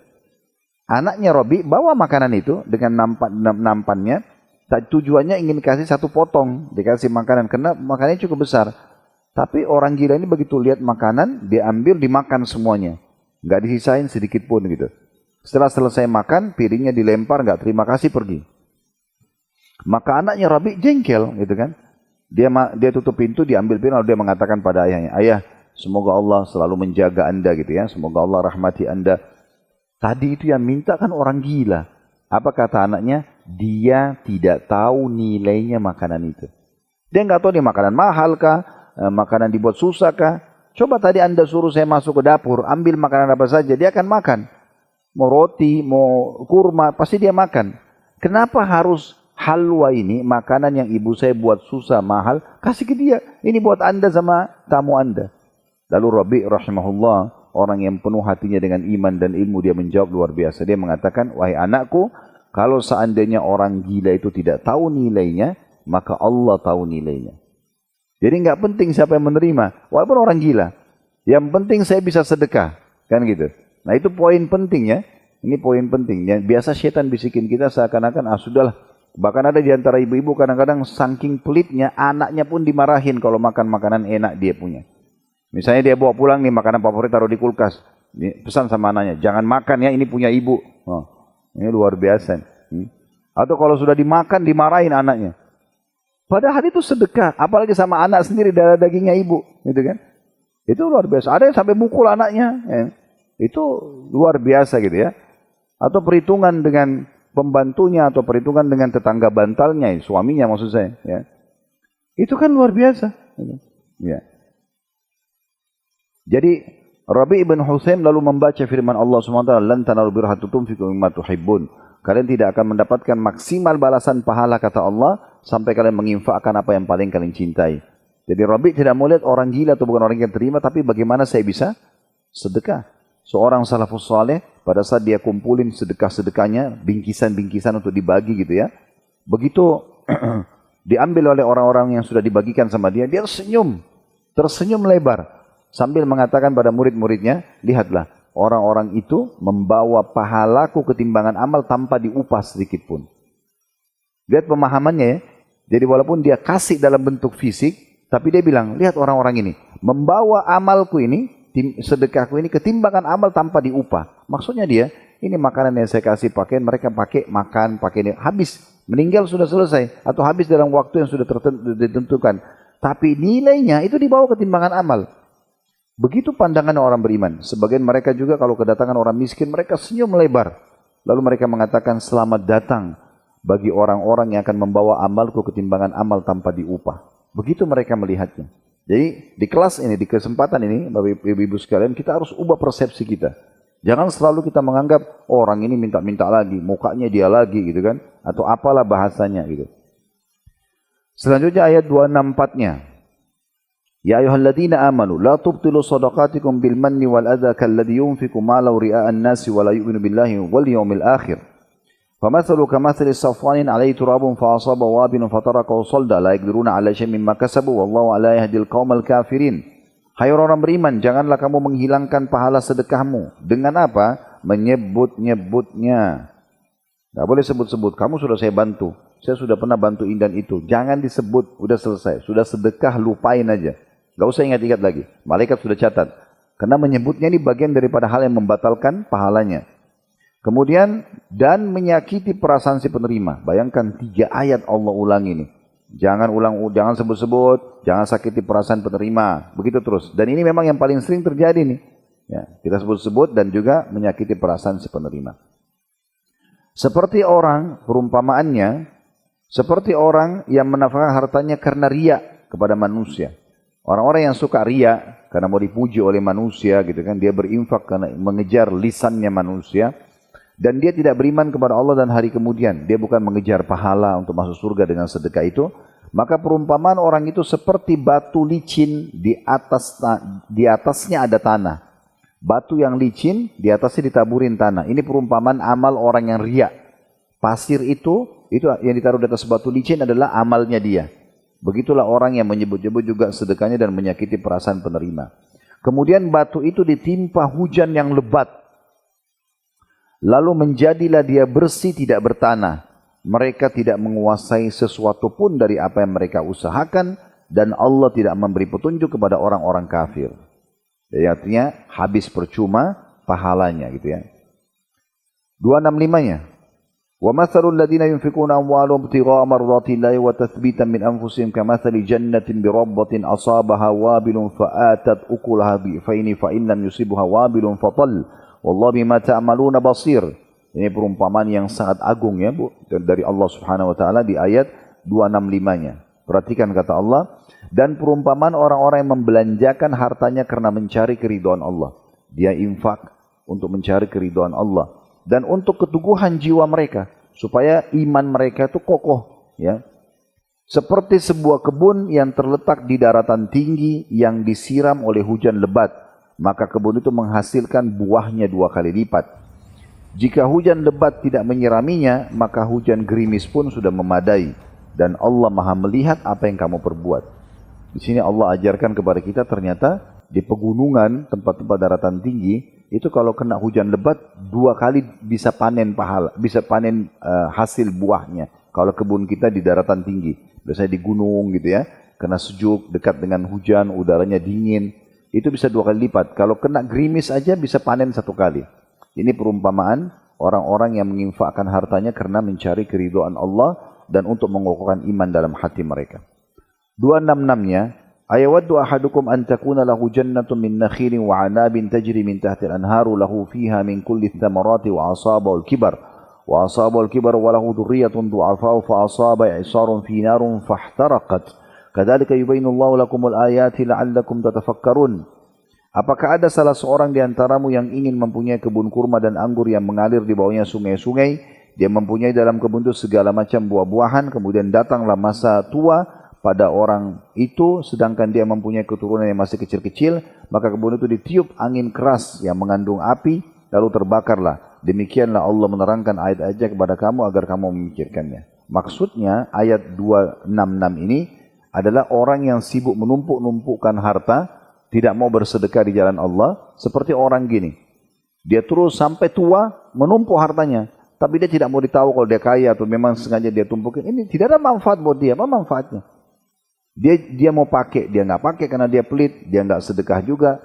Anaknya Rabi bawa makanan itu dengan nampannya, tujuannya ingin kasih satu potong, dikasih makanan karena makanannya cukup besar. Tapi orang gila ini begitu lihat makanan, dia ambil dimakan semuanya, nggak disisain sedikit pun gitu. Setelah selesai makan, piringnya dilempar, nggak terima kasih pergi. Maka anaknya Rabi jengkel gitu kan, dia tutup pintu, diambil piring lalu dia mengatakan pada ayahnya, ayah semoga Allah selalu menjaga anda gitu ya, semoga Allah rahmati anda. Tadi itu yang minta kan orang gila. Apa kata anaknya? Dia tidak tahu nilainya makanan itu. Dia nggak tahu nih makanan mahal kah? Makanan dibuat susah kah? Coba tadi anda suruh saya masuk ke dapur, ambil makanan apa saja, dia akan makan. Mau roti, mau kurma, pasti dia makan. Kenapa harus halwa ini, makanan yang ibu saya buat susah, mahal, kasih ke dia. Ini buat anda sama tamu anda. Lalu Rabi rahimahullah, orang yang penuh hatinya dengan iman dan ilmu, dia menjawab luar biasa. Dia mengatakan, wahai anakku, kalau seandainya orang gila itu tidak tahu nilainya, maka Allah tahu nilainya. Jadi nggak penting siapa yang menerima, walaupun orang gila. Yang penting saya bisa sedekah, kan gitu. Nah itu poin pentingnya. Ini poin pentingnya. Biasa setan bisikin kita seakan-akan, sudahlah. Bahkan ada di antara ibu-ibu kadang-kadang saking pelitnya, anaknya pun dimarahin kalau makan makanan enak dia punya. Misalnya dia bawa pulang nih makanan favorit taruh di kulkas. Pesan sama anaknya, jangan makan ya, ini punya ibu. Oh, ini luar biasa. Atau kalau sudah dimakan dimarahin anaknya. Padahal itu sedekah, apalagi sama anak sendiri, darah dagingnya ibu, gitu kan? Itu luar biasa. Ada yang sampai mukul anaknya, ya. Itu luar biasa gitu ya. Atau perhitungan dengan pembantunya atau perhitungan dengan tetangga bantalnya, suaminya maksud saya. Ya. Itu kan luar biasa. Ya. Jadi Rabi ibn Husaim lalu membaca firman Allah SWT, "Lan tanalul birra hatta tunfiqu mimma tuhibbun." Kalian tidak akan mendapatkan maksimal balasan pahala kata Allah sampai kalian menginfakkan apa yang paling kalian cintai. Jadi Rabi tidak mau lihat orang gila atau bukan orang yang terima, tapi bagaimana saya bisa sedekah. Seorang salafus saleh pada saat dia kumpulin sedekah-sedekahnya, bingkisan-bingkisan untuk dibagi gitu ya. Begitu diambil oleh orang-orang yang sudah dibagikan sama dia, dia tersenyum lebar. Sambil mengatakan pada murid-muridnya, lihatlah, orang-orang itu membawa pahalaku ketimbangan amal tanpa diupah sedikit pun. Lihat pemahamannya ya. Jadi walaupun dia kasih dalam bentuk fisik, tapi dia bilang, lihat orang-orang ini, membawa amalku ini, sedekahku ini, ketimbangan amal tanpa diupah. Maksudnya dia, ini makanan yang saya kasih pakaian, mereka pakai, makan, pakai, habis, meninggal sudah selesai, atau habis dalam waktu yang sudah ditentukan. Tapi nilainya itu dibawa ketimbangan amal. Begitu pandangan orang beriman. Sebagian mereka juga kalau kedatangan orang miskin, mereka senyum lebar. Lalu mereka mengatakan, selamat datang bagi orang-orang yang akan membawa amalku ketimbangan amal tanpa diupah. Begitu mereka melihatnya. Jadi di kelas ini, di kesempatan ini, Bapak Ibu sekalian, kita harus ubah persepsi kita. Jangan selalu kita menganggap, orang ini minta-minta lagi, mukanya dia lagi gitu kan. Atau apalah bahasanya gitu. Selanjutnya ayat 264-nya. Ya ayyuhalladzina amanu la tubtilu shadaqatikum bil manni wal adza kalladzi yunfiqu malahu ria'an nasi wa la yu'minu billahi wal yawmil akhir. Famathalu kamathali safwanin 'alayhi turabun fa asaba wabilun fatarakahu salda la yaqdiruna 'ala syai'in mimma kasabu wallahu 'la yahdil qaumal kafirin. Hai orang beriman, janganlah kamu menghilangkan pahala sedekahmu dengan apa? Menyebut-nyebutnya. Enggak boleh sebut-sebut, kamu sudah saya bantu. Saya sudah pernah bantu ini dan itu. Jangan disebut, udah selesai. Sudah sedekah, lupain aja. Gak usah ingat-ingat lagi. Malaikat sudah catat. Karena menyebutnya ini bagian daripada hal yang membatalkan pahalanya. Kemudian, dan menyakiti perasaan si penerima. Bayangkan 3 ayat Allah ulang ini. Jangan jangan sebut-sebut, jangan sakiti perasaan penerima. Begitu terus. Dan ini memang yang paling sering terjadi nih. Ya, kita sebut-sebut dan juga menyakiti perasaan si penerima. Seperti orang, perumpamaannya, seperti orang yang menafkahkan hartanya karena riya kepada manusia. Orang-orang yang suka riya karena mau dipuji oleh manusia gitu kan, dia berinfak karena mengejar lisannya manusia. Dan dia tidak beriman kepada Allah dan hari kemudian. Dia bukan mengejar pahala untuk masuk surga dengan sedekah itu. Maka perumpamaan orang itu seperti batu licin di atasnya ada tanah. Batu yang licin di atasnya ditaburin tanah. Ini perumpamaan amal orang yang riya. Pasir itu yang ditaruh di atas batu licin adalah amalnya dia. Begitulah orang yang menyebut-nyebut juga sedekahnya dan menyakiti perasaan penerima. Kemudian batu itu ditimpa hujan yang lebat. Lalu menjadilah dia bersih tidak bertanah. Mereka tidak menguasai sesuatu pun dari apa yang mereka usahakan. Dan Allah tidak memberi petunjuk kepada orang-orang kafir. Jadi artinya habis percuma pahalanya gitu ya. 265-nya. وَمَثَلُ الَّذِينَ يُنْفِقُونَ أَمْوَالَهُمْ ابْتِغَاءَ مَرْضَاتِ اللَّهِ وَتَثْبِيتًا مِنْ أَنْفُسِهِمْ كَمَثَلِ جَنَّةٍ بِرَبَّةٍ أَصَابَهَا وَابِلٌ فَآتَتْ أُكُلَهَا ضِعْفَيْنِ فَإِنْ لَمْ يُصِبْهَا وَابِلٌ فَطَلٌّ وَاللَّهُ بِمَا تَعْمَلُونَ بَصِيرٌ. Ini perumpamaan yang sangat agung ya Bu, dari Allah Subhanahu wa taala di ayat 265-nya. Perhatikan kata Allah, dan perumpamaan orang-orang yang membelanjakan hartanya karena mencari keridhaan Allah. Dia infak untuk mencari keridhaan Allah dan untuk keteguhan jiwa mereka supaya iman mereka itu kokoh ya. Seperti sebuah kebun yang terletak di daratan tinggi yang disiram oleh hujan lebat, maka kebun itu menghasilkan buahnya 2 kali lipat. Jika hujan lebat tidak menyiraminya, maka hujan gerimis pun sudah memadai. Dan Allah Maha melihat apa yang kamu perbuat. Di sini Allah ajarkan kepada kita ternyata di pegunungan, tempat-tempat daratan tinggi, itu kalau kena hujan lebat 2 kali bisa panen pahala, bisa panen hasil buahnya. Kalau kebun kita di daratan tinggi, biasanya di gunung gitu ya, kena sejuk, dekat dengan hujan, udaranya dingin, itu bisa 2 kali lipat. Kalau kena gerimis aja bisa panen 1 kali. Ini perumpamaan orang-orang yang menginfakkan hartanya karena mencari keridhaan Allah dan untuk mengokohkan iman dalam hati mereka. 266-nya, ayawaddu ahadukum an takuna lahu jannatun min nakhilin wa 'anabin tajri min tahtiha al-anharu lahu fiha min kulli thamarati wa asabahu al-kibar wa lahu dhurriyyatun du'afa'u fa asaba i'sarun fi narun fahtaraqat. Kadzalika yubayyinu Allahu lakumul ayati la'allakum tatafakkarun. Apakah ada salah seorang di antaramu yang ingin mempunyai kebun kurma dan anggur yang mengalir di bawahnya sungai-sungai? Dia mempunyai dalam kebun itu segala macam buah-buahan, kemudian datanglah masa tua pada orang itu, sedangkan dia mempunyai keturunan yang masih kecil-kecil, maka kebun itu ditiup angin keras yang mengandung api, lalu terbakarlah. Demikianlah Allah menerangkan ayat-ayatnya kepada kamu agar kamu memikirkannya. Maksudnya ayat 266 ini adalah orang yang sibuk menumpuk-numpukkan harta, tidak mau bersedekah di jalan Allah, seperti orang gini. Dia terus sampai tua menumpuk hartanya, tapi dia tidak mau ditahu kalau dia kaya atau memang sengaja dia tumpukin. Ini tidak ada manfaat buat dia. Apa manfaatnya? Dia mau pakai, dia nggak pakai karena dia pelit, dia nggak sedekah juga.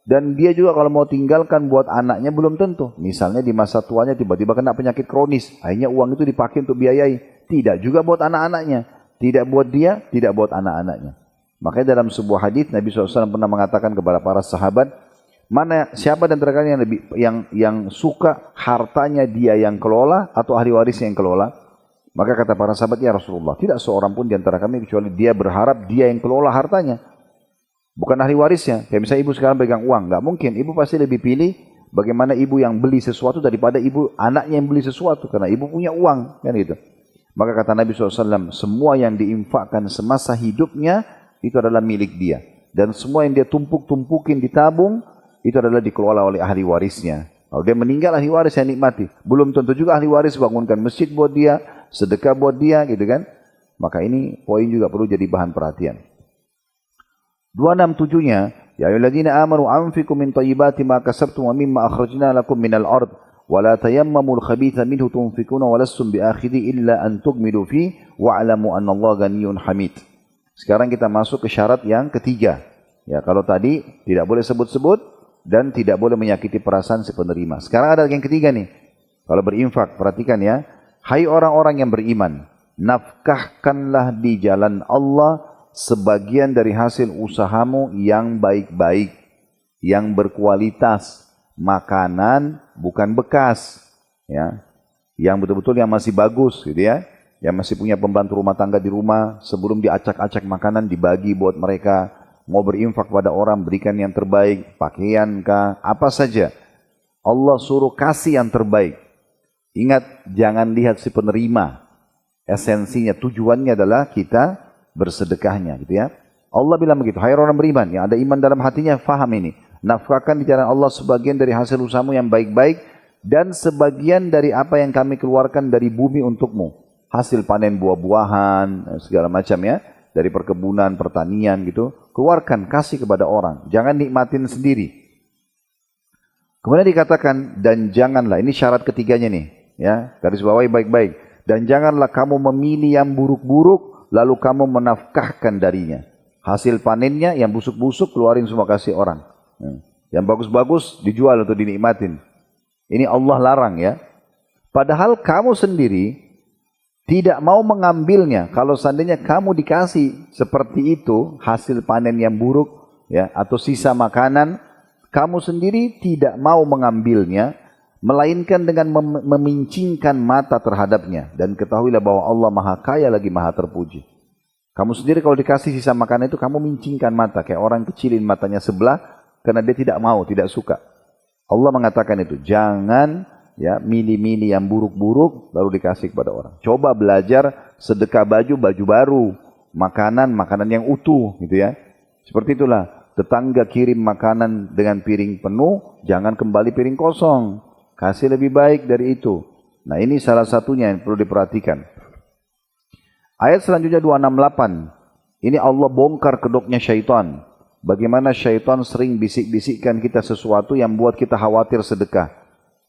Dan dia juga kalau mau tinggalkan buat anaknya belum tentu. Misalnya di masa tuanya tiba-tiba kena penyakit kronis, akhirnya uang itu dipakai untuk biayai. Tidak juga buat anak-anaknya, tidak buat dia, tidak buat anak-anaknya. Makanya dalam sebuah hadis Nabi SAW pernah mengatakan kepada para sahabat, siapa di antara kalian yang suka hartanya dia yang kelola atau ahli warisnya yang kelola? Maka kata para sahabat, ya Rasulullah, tidak seorang pun di antara kami kecuali dia berharap dia yang kelola hartanya, bukan ahli warisnya. Kayak misalnya ibu sekarang pegang uang, nggak mungkin. Ibu pasti lebih pilih bagaimana ibu yang beli sesuatu daripada ibu anaknya yang beli sesuatu, karena ibu punya uang, kan gitu. Maka kata Nabi SAW, semua yang diinfakkan semasa hidupnya itu adalah milik dia. Dan semua yang dia tumpuk-tumpukin ditabung, itu adalah dikelola oleh ahli warisnya. Kalau dia meninggal, ahli waris yang nikmati. Belum tentu juga ahli waris bangunkan masjid buat dia, sedekah buat dia, gitu kan. Maka ini poin juga perlu jadi bahan perhatian. 267-nya, ya ayyuhalladzina amanu anfiqu min thayyibati ma kasabtum wa mimma akhrajna lakum minal ard wa la tayammamul khabitha minhu tunfiquna wa lastum biakhidhi illa an tughmidu fi wa'lamu anna Allah ghaniyyun hamid. Sekarang kita masuk ke syarat yang ketiga. Ya, kalau tadi tidak boleh sebut-sebut dan tidak boleh menyakiti perasaan si penerima. Sekarang ada yang ketiga nih. Kalau berinfak, perhatikan ya. Hai orang-orang yang beriman, nafkahkanlah di jalan Allah sebagian dari hasil usahamu yang baik-baik, yang berkualitas, makanan bukan bekas, ya, yang betul-betul yang masih bagus, gitu ya. Yang masih punya pembantu rumah tangga di rumah, sebelum diacak-acak makanan dibagi buat mereka. Mau berinfak pada orang, berikan yang terbaik, pakaian kah, apa saja. Allah suruh kasih yang terbaik. Ingat, jangan lihat si penerima. Esensinya, tujuannya adalah kita bersedekahnya, gitu ya. Allah bilang begitu, hai orang beriman, yang ada iman dalam hatinya, faham ini. Nafkahkan di jalan Allah sebagian dari hasil usahamu yang baik-baik, dan sebagian dari apa yang kami keluarkan dari bumi untukmu. Hasil panen buah-buahan, segala macam ya, dari perkebunan, pertanian gitu. Keluarkan, kasih kepada orang. Jangan nikmatin sendiri. Kemudian dikatakan, dan janganlah, ini syarat ketiganya nih, ya, garis bawahi baik-baik. Dan janganlah kamu memilih yang buruk-buruk, lalu kamu menafkahkan darinya. Hasil panennya yang busuk-busuk keluarin semua kasih orang. Yang bagus-bagus dijual untuk dinikmatin. Ini Allah larang ya. Padahal kamu sendiri tidak mau mengambilnya. Kalau seandainya kamu dikasih seperti itu, hasil panen yang buruk ya, atau sisa makanan, kamu sendiri tidak mau mengambilnya, melainkan dengan memincingkan mata terhadapnya. Dan ketahuilah bahwa Allah maha kaya lagi maha terpuji. Kamu sendiri kalau dikasih sisa makanan itu, kamu mincingkan mata. Kayak orang kecilin matanya sebelah, karena dia tidak mau, tidak suka. Allah mengatakan itu, jangan ya milih-milih yang buruk-buruk, lalu dikasih kepada orang. Coba belajar sedekah baju baru, makanan yang utuh gitu ya. Seperti itulah. Tetangga kirim makanan dengan piring penuh, jangan kembali piring kosong. Kasih lebih baik dari itu. Nah ini salah satunya yang perlu diperhatikan. Ayat selanjutnya 268. Ini Allah bongkar kedoknya syaitan. Bagaimana syaitan sering bisik-bisikkan kita sesuatu yang buat kita khawatir sedekah.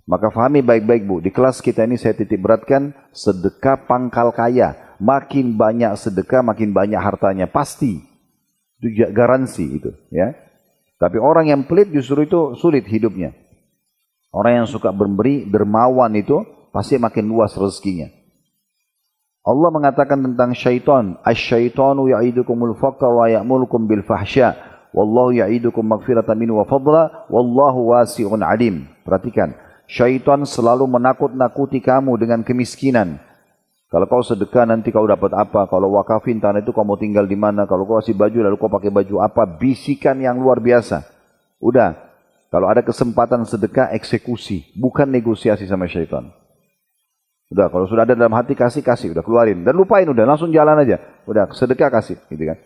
Maka fahami baik-baik Bu. Di kelas kita ini saya titik beratkan sedekah pangkal kaya. Makin banyak sedekah, makin banyak hartanya. Pasti. Itu garansi itu, ya. Tapi orang yang pelit justru itu sulit hidupnya. Orang yang suka memberi, dermawan itu pasti makin luas rezekinya. Allah mengatakan tentang syaitan, asy-syaitanu ya'idukumul faqra wa ya'murukum bil fahsya, wallahu ya'idukum maghfiratan minhu wa fadla, wallahu wasi'un alim. Perhatikan, syaitan selalu menakut-nakuti kamu dengan kemiskinan. Kalau kau sedekah nanti kau dapat apa? Kalau wakafin tanah itu kau mau tinggal di mana? Kalau kau kasih baju lalu kau pakai baju apa? Bisikan yang luar biasa. Udah, kalau ada kesempatan sedekah eksekusi, bukan negosiasi sama syaitan. Udah, kalau sudah ada dalam hati kasih, udah keluarin dan lupain udah, langsung jalan aja. Udah, sedekah kasih, gitu kan.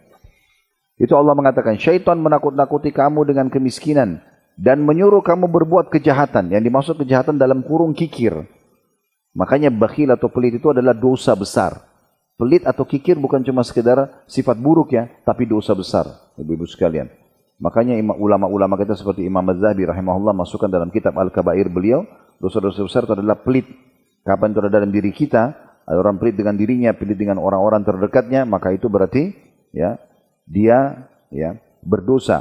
Itu Allah mengatakan syaitan menakut-nakuti kamu dengan kemiskinan dan menyuruh kamu berbuat kejahatan. Yang dimaksud kejahatan dalam kurung kikir. Makanya bakhil atau pelit itu adalah dosa besar. Pelit atau kikir bukan cuma sekedar sifat buruk ya, tapi dosa besar, ibu-ibu sekalian. Makanya ulama-ulama kita seperti Imam Az-Zahabi rahimahullah masukkan dalam kitab Al-Kabair beliau, dosa-dosa besar itu adalah pelit. Kapan itu ada dalam diri kita, ada orang pelit dengan dirinya, pelit dengan orang-orang terdekatnya, maka itu berarti ya dia ya berdosa.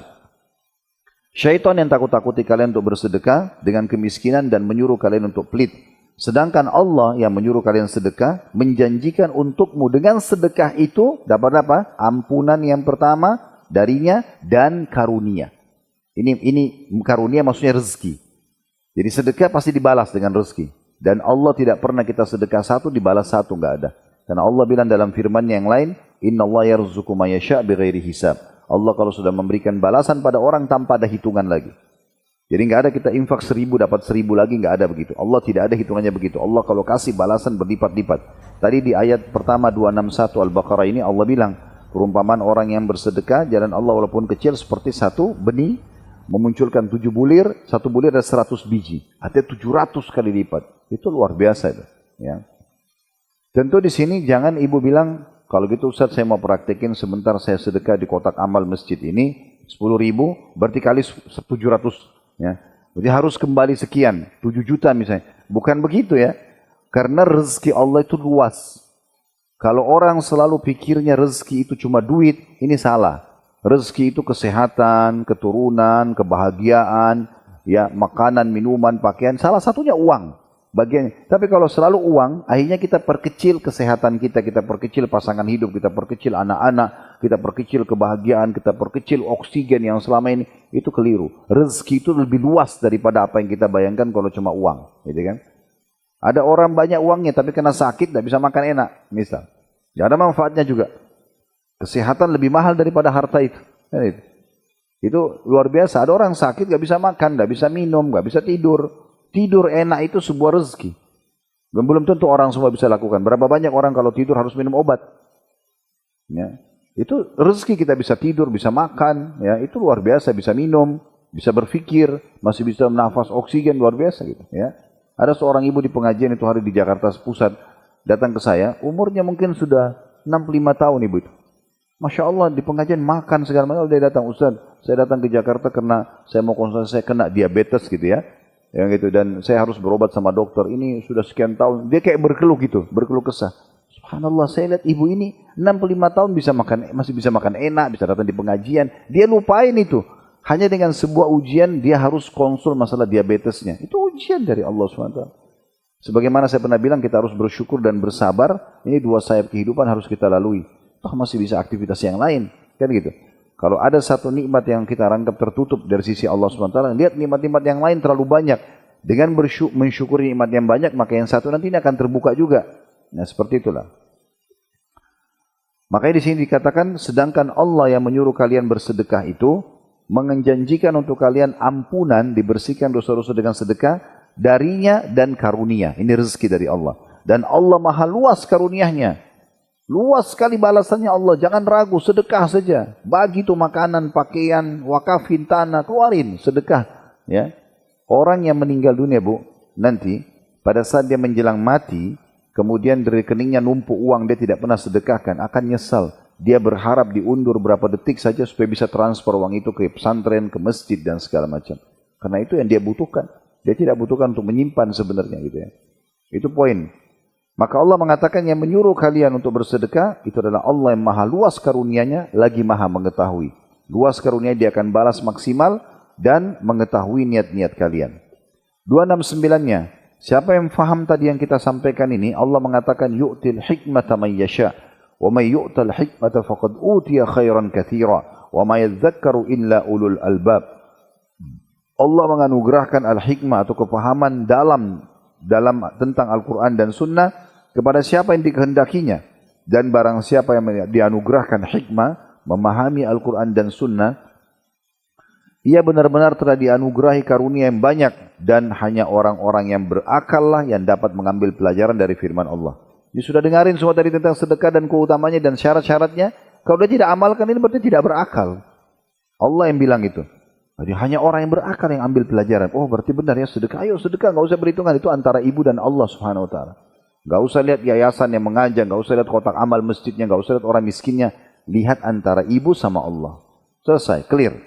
Syaitan yang takut-takuti kalian untuk bersedekah dengan kemiskinan dan menyuruh kalian untuk pelit. Sedangkan Allah yang menyuruh kalian sedekah, menjanjikan untukmu dengan sedekah itu dapat apa? Ampunan yang pertama darinya dan karunia. Ini karunia maksudnya rezeki. Jadi sedekah pasti dibalas dengan rezeki. Dan Allah tidak pernah kita sedekah satu dibalas satu, enggak ada. Karena Allah bilang dalam firman yang lain, Innallaha yarzuqu may yasha' bighairi hisab. Allah kalau sudah memberikan balasan pada orang tanpa ada hitungan lagi. Jadi nggak ada kita infak 1000 dapat 1000 lagi, nggak ada begitu. Allah tidak ada hitungannya begitu. Allah kalau kasih balasan berlipat-lipat. Tadi di ayat pertama 261 Al-Baqarah ini Allah bilang, perumpamaan orang yang bersedekah jalan Allah walaupun kecil seperti satu benih memunculkan 7 bulir, satu bulir ada 100 biji. Artinya 700 kali lipat. Itu luar biasa itu. Ya. Tentu di sini jangan ibu bilang, kalau gitu Ustaz saya mau praktekin sebentar saya sedekah di kotak amal masjid ini 10.000 berarti kali 700. Ya, jadi harus kembali sekian, 7 juta misalnya. Bukan begitu ya. Karena rezeki Allah itu luas. Kalau orang selalu pikirnya rezeki itu cuma duit, ini salah. Rezeki itu kesehatan, keturunan, kebahagiaan, ya, makanan, minuman, pakaian, salah satunya uang. Bagian. Tapi kalau selalu uang, akhirnya kita perkecil kesehatan kita perkecil pasangan hidup, kita perkecil anak-anak, kita perkecil kebahagiaan, kita perkecil oksigen yang selama ini, itu keliru. Rezeki itu lebih luas daripada apa yang kita bayangkan kalau cuma uang, gitu kan? Ada orang banyak uangnya tapi kena sakit, tidak bisa makan enak, misal. Ya ada manfaatnya juga. Kesehatan lebih mahal daripada harta itu. Itu luar biasa. Ada orang sakit, nggak bisa makan, nggak bisa minum, nggak bisa tidur. Tidur enak itu sebuah rezeki. Dan belum tentu orang semua bisa lakukan. Berapa banyak orang kalau tidur harus minum obat. Ya. Itu rezeki kita bisa tidur, bisa makan, ya itu luar biasa, bisa minum, bisa berpikir, masih bisa menafas oksigen, luar biasa gitu. Ya. Ada seorang ibu di pengajian itu hari di Jakarta Pusat datang ke saya, umurnya mungkin sudah 65 tahun ibu itu. Masya Allah di pengajian makan segala macam, dia datang, Ustaz, saya datang ke Jakarta karena saya mau konsultasi, saya kena diabetes gitu ya. Yang gitu, dan saya harus berobat sama dokter, ini sudah sekian tahun, dia kayak berkeluh gitu, berkeluh kesah. Subhanallah, saya lihat ibu ini 65 tahun bisa makan, masih bisa makan enak, bisa datang di pengajian, dia lupain itu. Hanya dengan sebuah ujian, dia harus konsul masalah diabetesnya. Itu ujian dari Allah SWT. Sebagaimana saya pernah bilang, kita harus bersyukur dan bersabar, ini dua sayap kehidupan harus kita lalui. Toh masih bisa aktivitas yang lain, kan gitu. Kalau ada satu nikmat yang kita anggap tertutup dari sisi Allah SWT, lihat nikmat-nikmat yang lain terlalu banyak. Dengan mensyukuri nikmat yang banyak, maka yang satu nanti ini akan terbuka juga. Nah seperti itulah. Makanya di sini dikatakan, sedangkan Allah yang menyuruh kalian bersedekah itu, menjanjikan untuk kalian ampunan, dibersihkan dosa-dosa dengan sedekah, darinya dan karunia. Ini rezeki dari Allah. Dan Allah maha luas karunianya. Luas sekali balasannya Allah, jangan ragu, sedekah saja. Bagi itu makanan, pakaian, wakafin tanah, keluarin, sedekah. Ya. Orang yang meninggal dunia bu, nanti pada saat dia menjelang mati, kemudian dari rekeningnya numpuk uang, dia tidak pernah sedekahkan, akan nyesal. Dia berharap diundur berapa detik saja supaya bisa transfer uang itu ke pesantren, ke masjid dan segala macam. Karena itu yang dia butuhkan. Dia tidak butuhkan untuk menyimpan sebenarnya gitu ya. Itu poin. Maka Allah mengatakan yang menyuruh kalian untuk bersedekah, itu adalah Allah yang maha luas karunianya, lagi maha mengetahui. Luas karunia dia akan balas maksimal dan mengetahui niat-niat kalian. 269-nya, siapa yang faham tadi yang kita sampaikan ini, Allah mengatakan yu'til hikmata man yasha, wa may yu'tal hikmata faqad utiya khairan katsira, wa may yadhakkaru illa ulul albab. Allah menganugerahkan al-hikmah atau kepahaman dalam tentang Al-Quran dan Sunnah kepada siapa yang dikehendakinya. Dan barang siapa yang dianugerahkan hikmah, memahami Al-Quran dan Sunnah, ia benar-benar telah dianugerahi karunia yang banyak, dan hanya orang-orang yang berakal lah yang dapat mengambil pelajaran dari firman Allah. Ini sudah dengarin semua tadi tentang sedekah dan keutamanya dan syarat-syaratnya. Kalau dia tidak amalkan ini berarti tidak berakal. Allah yang bilang itu. Jadi hanya orang yang berakal yang ambil pelajaran. Oh berarti benar ya sedekah. Ayo sedekah, nggak usah berhitungan. Itu antara ibu dan Allah Subhanahu Wa Taala. Nggak usah lihat yayasan yang mengajak, nggak usah lihat kotak amal masjidnya, nggak usah lihat orang miskinnya. Lihat antara ibu sama Allah. Selesai, clear.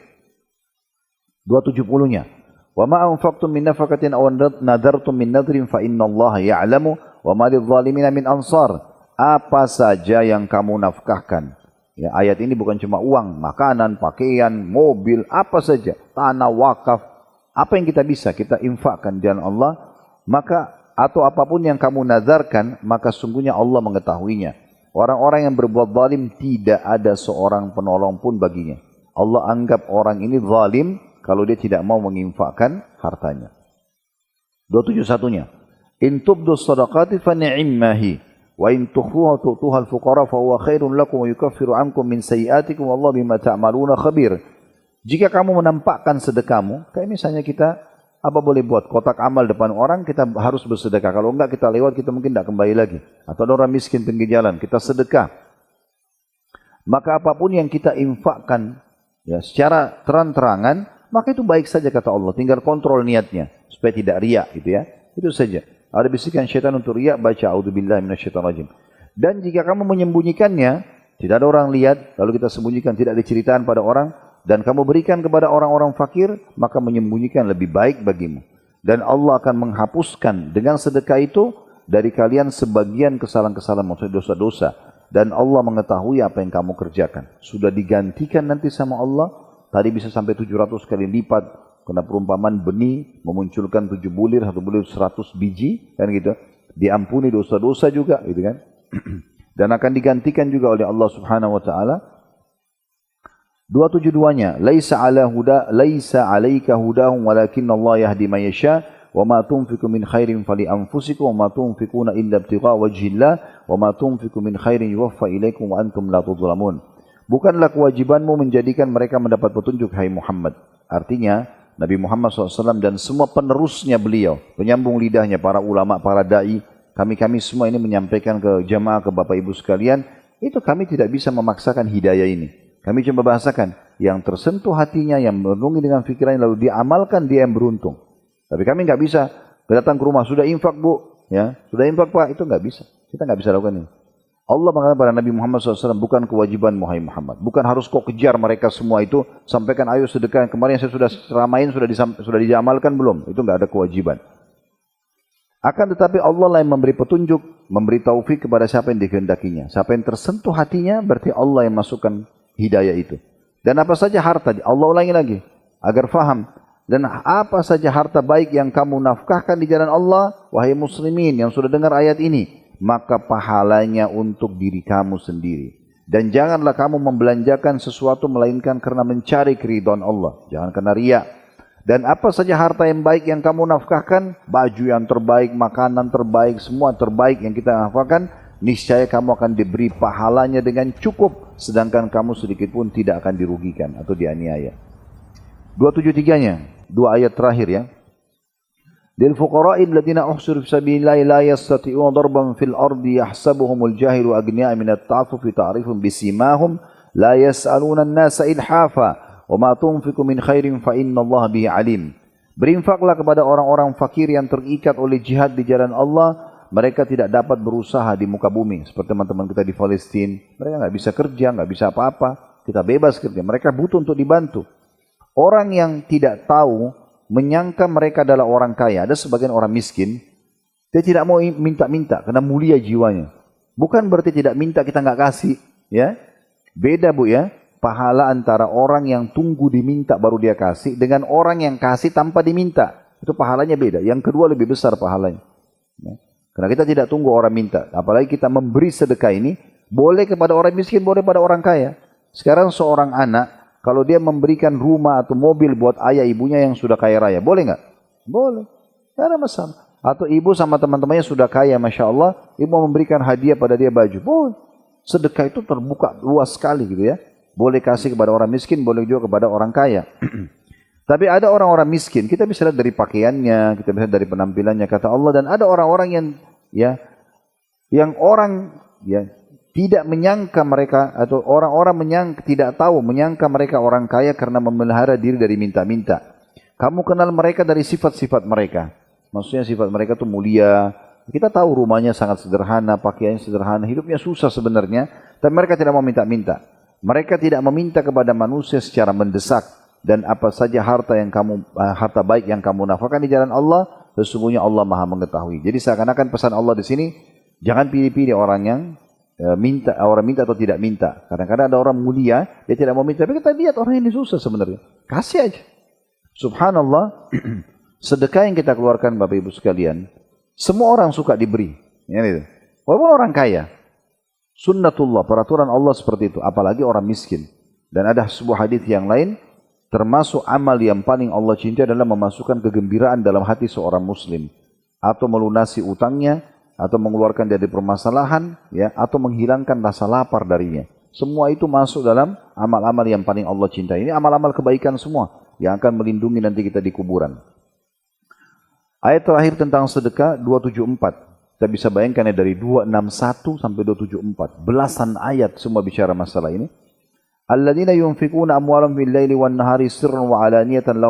270-nya. Wa ma anfaqtum min nafaqatin aw nadartum min nadrin fa innallaha ya'lamu wa ma lidh-dhalimina min ansar. Apa saja yang kamu nafkahkan. Ya, ayat ini bukan cuma uang, makanan, pakaian, mobil, apa saja, tanah, wakaf, apa yang kita bisa kita infakkan di jalan Allah, maka atau apapun yang kamu nazarkan, maka sungguhnya Allah mengetahuinya. Orang-orang yang berbuat zalim tidak ada seorang penolong pun baginya. Allah anggap orang ini zalim kalau dia tidak mau menginfakkan hartanya. 271-nya. In tubdu sadaqati fa ni'mahi. Wa in tukhfuha tu'tuha al-fuqara fa huwa khairun lakum wa yukaffiru ankum min sayyi'atikum wallahu bima ta'maluna khabir. Jika kamu menampakkan sedekahmu, kayak misalnya kita apa boleh buat kotak amal depan orang, kita harus bersedekah. Kalau enggak kita lewat, kita mungkin tidak kembali lagi. Atau ada orang miskin pinggir jalan, kita sedekah. Maka apapun yang kita infakkan ya secara terang-terangan, maka itu baik saja kata Allah. Tinggal kontrol niatnya supaya tidak riya gitu ya. Itu saja. Ada bisikan syaitan untuk riya, baca a'udzubillahi minasyaitonirrajim. Dan jika kamu menyembunyikannya, tidak ada orang lihat, lalu kita sembunyikan, tidak diceritakan pada orang, dan kamu berikan kepada orang-orang fakir, maka menyembunyikan lebih baik bagimu. Dan Allah akan menghapuskan dengan sedekah itu dari kalian sebagian kesalahan-kesalahan, maksudnya dosa-dosa. Dan Allah mengetahui apa yang kamu kerjakan. Sudah digantikan nanti sama Allah, tadi bisa sampai 700 kali lipat. Kena perumpamaan benih memunculkan 7 bulir, 1 bulir 100 biji, kan gitu. Diampuni dosa-dosa juga, gitu kan. Dan akan digantikan juga oleh Allah Subhanahu Wa Taala. 272-nya, laisa 'alaika hudahum walakinna Allah yahdi man yasha wa ma tunfiqu min khairin fali anfusikum wa ma tunfiquna illa ibtigha wajhillah wa ma tunfiqu min khairin yuwaffa ilaikum wa antum la tudhlamun. Bukanlah kewajibanmu menjadikan mereka mendapat petunjuk, hai Muhammad. Artinya Nabi Muhammad SAW dan semua penerusnya beliau, penyambung lidahnya, para ulama, para da'i, kami semua ini menyampaikan ke jamaah, ke Bapak Ibu sekalian, itu kami tidak bisa memaksakan hidayah ini. Kami cuma bahasakan, yang tersentuh hatinya, yang merenungi dengan pikirannya, lalu diamalkan, dia yang beruntung. Tapi kami nggak bisa datang ke rumah, sudah infak bu, ya, sudah infak pak, itu nggak bisa. Kita nggak bisa lakukan ini. Allah mengatakan pada Nabi Muhammad SAW, bukan kewajiban Muhammad. Bukan harus kau kejar mereka semua itu, sampaikan ayo sedekah. Kemarin saya sudah seramain, sudah diamalkan belum? Itu nggak ada kewajiban. Akan tetapi Allah lah yang memberi petunjuk, memberi taufik kepada siapa yang dikehendakinya. Siapa yang tersentuh hatinya, berarti Allah yang masukkan hidayah itu. Dan apa saja harta, Allah ulangi lagi, agar faham. Dan apa saja harta baik yang kamu nafkahkan di jalan Allah, wahai muslimin yang sudah dengar ayat ini, maka pahalanya untuk diri kamu sendiri. Dan janganlah kamu membelanjakan sesuatu melainkan karena mencari keridhaan Allah. Jangan karena riya. Dan apa saja harta yang baik yang kamu nafkahkan, baju yang terbaik, makanan terbaik, semua terbaik yang kita nafkahkan, niscaya kamu akan diberi pahalanya dengan cukup, sedangkan kamu sedikit pun tidak akan dirugikan atau dianiaya. 273-nya, 2 ayat terakhir ya. Lil fuqara'i alladziina uhsiru fi sabilillahi la yastati'una darban fil ardi yahsabuhumul jahilu aghniya'a minat ta'affufi ta'rifum bisimahum la yas'aluna an-nasa ilhafa wa ma tunfiqu min khairin fa innallaha bihi alim. Berinfaklah kepada orang-orang fakir yang terikat oleh jihad di jalan Allah, mereka tidak dapat berusaha di muka bumi seperti teman-teman kita di Palestina. Mereka nggak bisa kerja, nggak bisa apa-apa. Kita bebas kerja, mereka butuh untuk dibantu. Orang yang tidak tahu menyangka mereka adalah orang kaya. Ada sebagian orang miskin, dia tidak mau minta-minta karena mulia jiwanya. Bukan berarti tidak minta kita nggak kasih, ya. Beda bu ya, pahala antara orang yang tunggu diminta baru dia kasih dengan orang yang kasih tanpa diminta. Itu pahalanya beda. Yang kedua lebih besar pahalanya. Ya. Karena kita tidak tunggu orang minta. Apalagi kita memberi sedekah ini, boleh kepada orang miskin, boleh pada orang kaya. Sekarang seorang anak, kalau dia memberikan rumah atau mobil buat ayah ibunya yang sudah kaya raya, boleh nggak? Boleh, nggak ada masalah. Atau ibu sama teman-temannya sudah kaya, masya Allah, ibu memberikan hadiah pada dia baju, boleh. Sedekah itu terbuka luas sekali gitu ya. Boleh kasih kepada orang miskin, boleh juga kepada orang kaya. Tapi ada orang-orang miskin, kita bisa lihat dari pakaiannya, kita bisa lihat dari penampilannya, kata Allah. Dan ada orang-orang yang orang tidak menyangka mereka, atau orang-orang tidak tahu menyangka mereka orang kaya karena memelihara diri dari minta-minta. Kamu kenal mereka dari sifat-sifat mereka. Maksudnya sifat mereka itu mulia. Kita tahu rumahnya sangat sederhana, pakaiannya sederhana, hidupnya susah sebenarnya. Tapi mereka tidak mau minta-minta. Mereka tidak meminta kepada manusia secara mendesak. Dan apa saja harta baik yang kamu nafkahkan di jalan Allah, sesungguhnya Allah Maha mengetahui. Jadi seakan-akan pesan Allah di sini, jangan pilih-pilih orang yang minta atau tidak minta. Kadang-kadang ada orang mulia, dia tidak mau minta. Tapi kita lihat orang ini susah sebenarnya. Kasih aja. Subhanallah, sedekah yang kita keluarkan Bapak Ibu sekalian, semua orang suka diberi. Walaupun orang kaya. Sunnatullah, peraturan Allah seperti itu. Apalagi orang miskin. Dan ada sebuah hadis yang lain, termasuk amal yang paling Allah cintai adalah memasukkan kegembiraan dalam hati seorang muslim. Atau melunasi utangnya, atau mengeluarkan dari permasalahan, ya, atau menghilangkan rasa lapar darinya. Semua itu masuk dalam amal-amal yang paling Allah cintai. Ini amal-amal kebaikan semua yang akan melindungi nanti kita di kuburan. Ayat terakhir tentang sedekah 274. Kita bisa bayangkan ya, dari 261 sampai 274. Belasan ayat semua bicara masalah ini. Alladzina yunfikuna amwalahum bil laili wan nahari sirran wa alaniyatan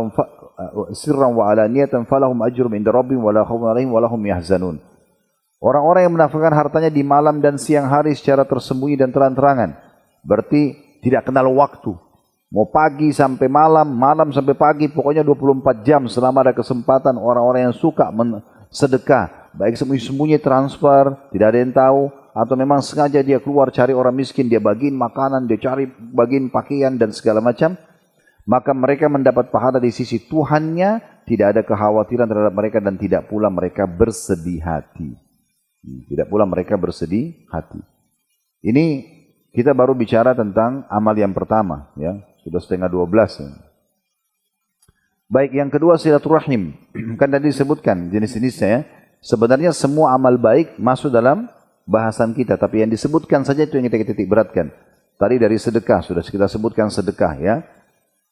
falahum ajrum inda rabbihim wa la khaufun 'alaihim wa la hum yahzanun. Orang-orang yang menafkahkan hartanya di malam dan siang hari secara tersembunyi dan terang-terangan. Berarti tidak kenal waktu. Mau pagi sampai malam, malam sampai pagi, pokoknya 24 jam selama ada kesempatan orang-orang yang suka sedekah. Baik sembunyi-sembunyi transfer, tidak ada yang tahu. Atau memang sengaja dia keluar cari orang miskin, dia bagiin makanan, dia cari bagiin pakaian dan segala macam. Maka mereka mendapat pahala di sisi Tuhannya, tidak ada kekhawatiran terhadap mereka dan tidak pula mereka bersedih hati. Tidak pula mereka bersedih hati. Ini kita baru bicara tentang amal yang pertama, ya. Sudah setengah 12. Ya. Baik, yang kedua silaturahim. Kan tadi disebutkan jenis-jenisnya ya. Sebenarnya semua amal baik masuk dalam bahasan kita, tapi yang disebutkan saja itu yang kita titik beratkan. Tadi dari sedekah, sudah kita sebutkan sedekah ya.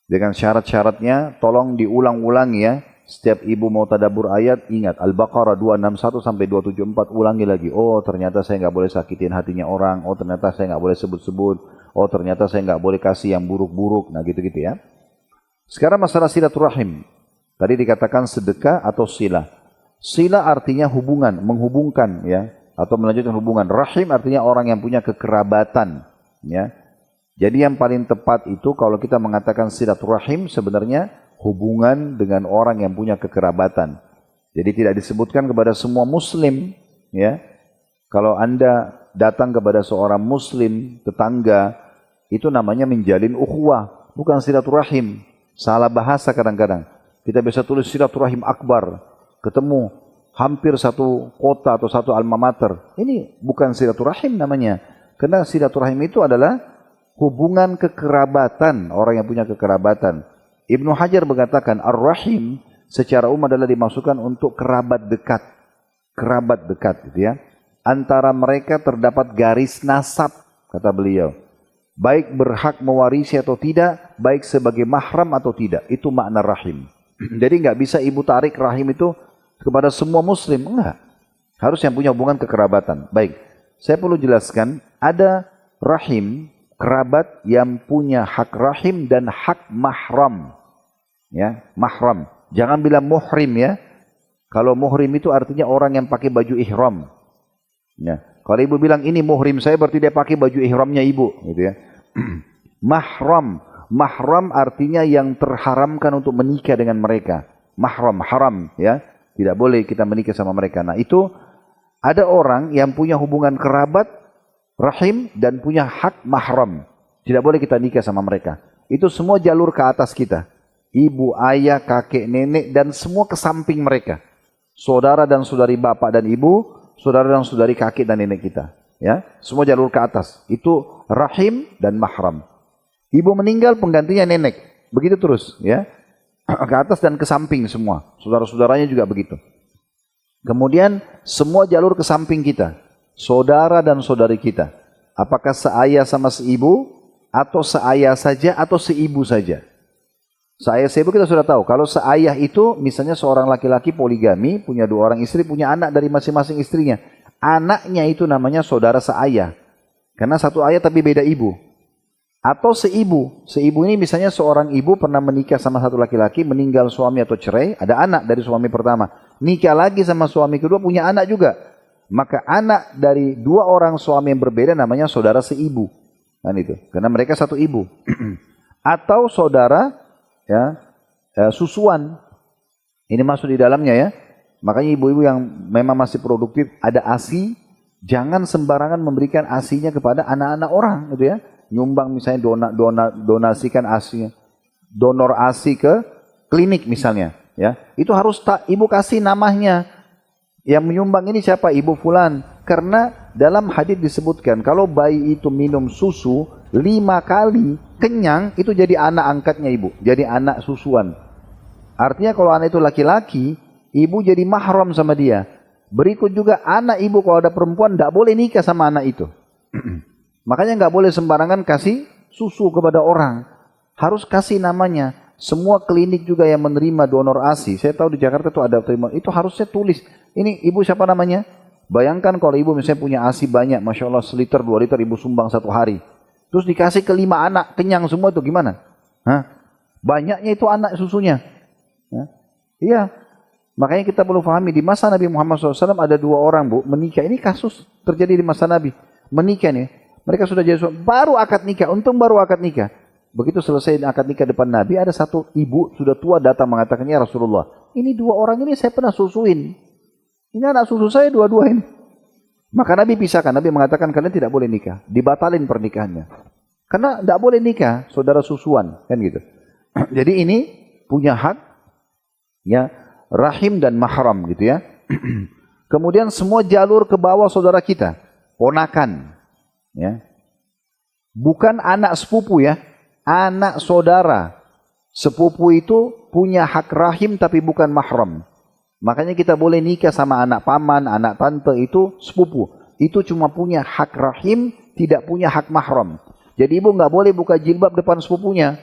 Dengan syarat-syaratnya tolong diulang-ulang ya. Setiap ibu mau tadabbur ayat, ingat Al-Baqarah 261 sampai 274, ulangi lagi. Oh ternyata saya nggak boleh sakitin hatinya orang. Oh ternyata saya nggak boleh sebut-sebut. Oh ternyata saya nggak boleh kasih yang buruk-buruk. Nah gitu-gitu ya. Sekarang masalah silaturahim. Tadi dikatakan sedekah atau sila. Sila artinya hubungan, menghubungkan ya, atau melanjutkan hubungan. Rahim artinya orang yang punya kekerabatan ya. Jadi yang paling tepat itu kalau kita mengatakan silaturahim sebenarnya hubungan dengan orang yang punya kekerabatan. Jadi tidak disebutkan kepada semua muslim ya. Kalau Anda datang kepada seorang muslim tetangga, itu namanya menjalin ukhuwah, bukan silaturahim. Salah bahasa kadang-kadang. Kita bisa tulis silaturahim akbar, ketemu hampir satu kota atau satu alma mater. Ini bukan silaturahim namanya. Karena silaturahim itu adalah hubungan kekerabatan, orang yang punya kekerabatan. Ibnu Hajar mengatakan ar-rahim secara umum adalah dimasukkan untuk kerabat dekat. Kerabat dekat gitu ya. Antara mereka terdapat garis nasab, kata beliau. Baik berhak mewarisi atau tidak, baik sebagai mahram atau tidak. Itu makna rahim. Jadi nggak bisa ibu tarik rahim itu kepada semua muslim, enggak. Harus yang punya hubungan kekerabatan. Baik, saya perlu jelaskan, ada rahim, kerabat yang punya hak rahim dan hak mahram. Ya, mahram. Jangan bilang muhrim ya. Kalau muhrim itu artinya orang yang pakai baju ihram. Ya. Kalau ibu bilang ini muhrim saya berarti dia pakai baju ihramnya ibu, gitu ya. Mahram. Mahram artinya yang terharamkan untuk menikah dengan mereka. Mahram, haram ya. Tidak boleh kita menikah sama mereka. Nah, itu ada orang yang punya hubungan kerabat rahim dan punya hak mahram. Tidak boleh kita nikah sama mereka. Itu semua jalur ke atas kita. Ibu, ayah, kakek, nenek dan semua ke samping mereka. Saudara dan saudari bapak dan ibu, saudara dan saudari kakek dan nenek kita. Ya, semua jalur ke atas. Itu rahim dan mahram. Ibu meninggal penggantinya nenek. Begitu terus ya. Ke atas dan ke samping semua. Saudara-saudaranya juga begitu. Kemudian semua jalur ke samping kita. Saudara dan saudari kita. Apakah seayah sama seibu, atau seayah saja, atau seibu saja. Seayah seibu kita sudah tahu. Kalau seayah itu misalnya seorang laki-laki poligami, punya 2 orang istri, punya anak dari masing-masing istrinya. Anaknya itu namanya saudara seayah. Karena satu ayah tapi beda ibu. Atau seibu. Seibu ini misalnya seorang ibu pernah menikah sama satu laki-laki, meninggal suami atau cerai, ada anak dari suami pertama. Nikah lagi sama suami kedua, punya anak juga. Maka anak dari 2 orang suami yang berbeda namanya saudara seibu. Kan itu. Karena mereka satu ibu. Atau saudara ya, susuan. Ini masuk di dalamnya ya. Makanya ibu-ibu yang memang masih produktif, ada ASI, jangan sembarangan memberikan ASInya kepada anak-anak orang gitu ya. Nyumbang misalnya donasikan ASI, donor ASI ke klinik misalnya ya. Itu harus ibu kasih namanya. Yang menyumbang ini siapa? Ibu fulan. Karena dalam hadis disebutkan kalau bayi itu minum susu 5 kali kenyang, itu jadi anak angkatnya ibu, jadi anak susuan. Artinya kalau anak itu laki-laki, ibu jadi mahram sama dia. Berikut juga anak ibu kalau ada perempuan tidak boleh nikah sama anak itu. Makanya nggak boleh sembarangan kasih susu kepada orang. Harus kasih namanya. Semua klinik juga yang menerima donor ASI, saya tahu di Jakarta itu ada terima, itu harusnya tulis. Ini ibu siapa namanya? Bayangkan kalau ibu misalnya punya ASI banyak, Masya Allah 1 liter 2 liter ibu sumbang 1 hari. Terus dikasih ke 5 anak, kenyang semua itu gimana? Hah? Banyaknya itu anak susunya. Ya. Iya. Makanya kita perlu pahami di masa Nabi Muhammad SAW ada 2 orang bu menikah. Ini kasus terjadi di masa Nabi. Menikah nih. Mereka sudah jadi suami. Baru akad nikah. Untung baru akad nikah. Begitu selesai akad nikah depan Nabi, ada satu ibu sudah tua datang mengatakan, ya Rasulullah, ini 2 orang ini saya pernah susuin. Ini anak susu saya 2-2 ini. Maka Nabi pisahkan. Nabi mengatakan kalian tidak boleh nikah. Dibatalin pernikahannya. Karena tidak boleh nikah saudara susuan. Kan gitu. Jadi ini punya hak ya rahim dan mahram gitu ya. Kemudian semua jalur ke bawah saudara kita. Ponakan. Ya. Bukan anak sepupu ya. Anak saudara. Sepupu itu punya hak rahim tapi bukan mahram. Makanya kita boleh nikah sama anak paman, anak tante itu sepupu. Itu cuma punya hak rahim, tidak punya hak mahram. Jadi ibu nggak boleh buka jilbab depan sepupunya.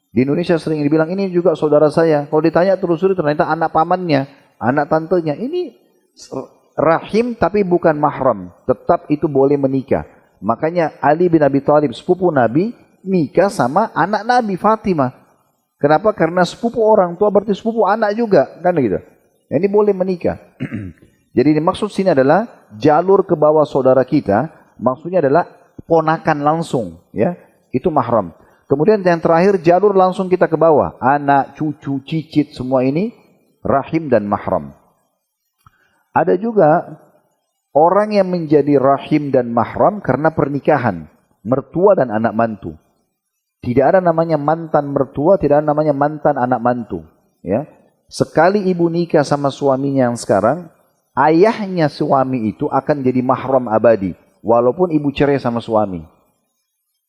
Di Indonesia sering dibilang ini juga saudara saya. Kalau ditanya telusuri ternyata anak pamannya, anak tantenya. Ini rahim tapi bukan mahram. Tetap itu boleh menikah. Makanya Ali bin Abi Thalib, sepupu Nabi, nikah sama anak Nabi Fatimah. Kenapa? Karena sepupu orang tua berarti sepupu anak juga, kan gitu. Ini boleh menikah. Jadi maksud sini adalah jalur ke bawah saudara kita, maksudnya adalah ponakan langsung, ya. Itu mahram. Kemudian yang terakhir jalur langsung kita ke bawah, anak, cucu, cicit, semua ini rahim dan mahram. Ada juga orang yang menjadi rahim dan mahram karena pernikahan, mertua dan anak mantu. Tidak ada namanya mantan mertua, tidak ada namanya mantan anak mantu. Ya. Sekali ibu nikah sama suaminya yang sekarang, ayahnya suami itu akan jadi mahram abadi, walaupun ibu cerai sama suami.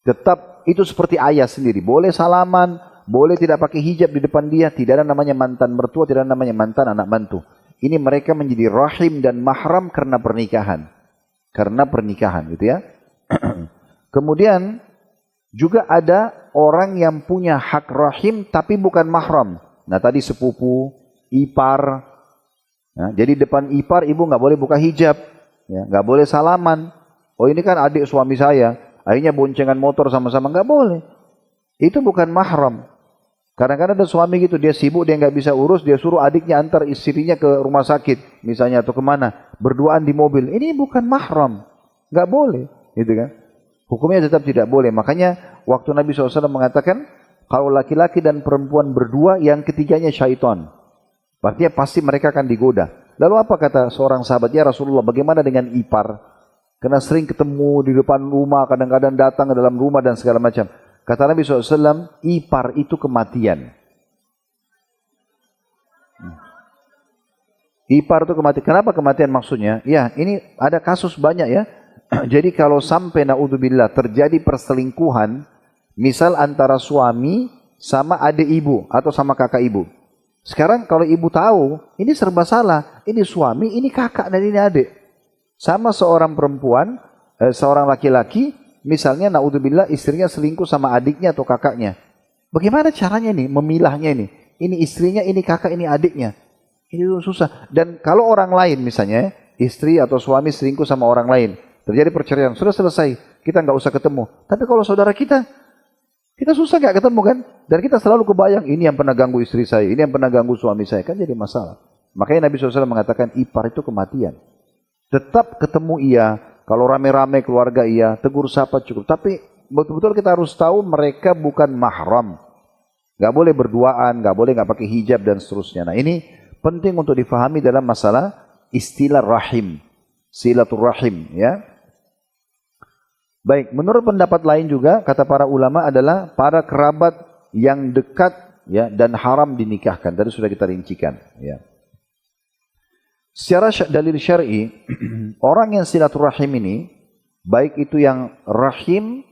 Tetap itu seperti ayah sendiri, boleh salaman, boleh tidak pakai hijab di depan dia, tidak ada namanya mantan mertua, tidak ada namanya mantan anak mantu. Ini mereka menjadi rahim dan mahram karena pernikahan. Karena pernikahan gitu ya. Kemudian juga ada orang yang punya hak rahim tapi bukan mahram. Nah tadi sepupu, ipar. Nah, jadi depan ipar ibu nggak boleh buka hijab, ya, nggak boleh salaman. Oh ini kan adik suami saya. Akhirnya boncengan motor sama-sama, nggak boleh. Itu bukan mahram. Kadang-kadang ada suami gitu, dia sibuk, dia nggak bisa urus, dia suruh adiknya antar istrinya ke rumah sakit, misalnya atau kemana, berduaan di mobil. Ini bukan mahram, nggak boleh, gitu kan? Hukumnya tetap tidak boleh. Makanya waktu Nabi SAW mengatakan, kalau laki-laki dan perempuan berdua, yang ketiganya syaitan. Artinya pasti mereka akan digoda. Lalu apa kata seorang sahabat, ya Rasulullah, bagaimana dengan ipar? Karena sering ketemu di depan rumah, kadang-kadang datang ke dalam rumah dan segala macam. Kata Nabi SAW, ipar itu kematian. Ipar itu kematian. Kenapa kematian maksudnya? Ya, ini ada kasus banyak ya. Jadi kalau sampai na'udzubillah terjadi perselingkuhan, misal antara suami sama adik ibu atau sama kakak ibu. Sekarang kalau ibu tahu, ini serba salah. Ini suami, ini kakak dan ini adik. Sama seorang perempuan, seorang laki-laki, misalnya na'udzubillah istrinya selingkuh sama adiknya atau kakaknya. Bagaimana caranya nih, memilahnya ini? Ini istrinya, ini kakak, ini adiknya. Ini susah. Dan kalau orang lain misalnya, istri atau suami selingkuh sama orang lain, terjadi perceraian, sudah selesai, kita nggak usah ketemu. Tapi kalau saudara kita susah nggak ketemu kan? Dan kita selalu kebayang, ini yang pernah ganggu istri saya, ini yang pernah ganggu suami saya, kan jadi masalah. Makanya Nabi SAW mengatakan, ipar itu kematian. Tetap ketemu iya, kalau rame-rame keluarga iya, tegur sapa cukup. Tapi betul-betul kita harus tahu mereka bukan mahram. Gak boleh berduaan, gak boleh gak pakai hijab dan seterusnya. Nah ini penting untuk difahami dalam masalah istilah rahim, silaturahim ya. Baik, menurut pendapat lain juga kata para ulama adalah para kerabat yang dekat ya dan haram dinikahkan. Tadi sudah kita rincikan ya. Secara dalil syar'i, orang yang silaturahim ini, baik itu yang rahim,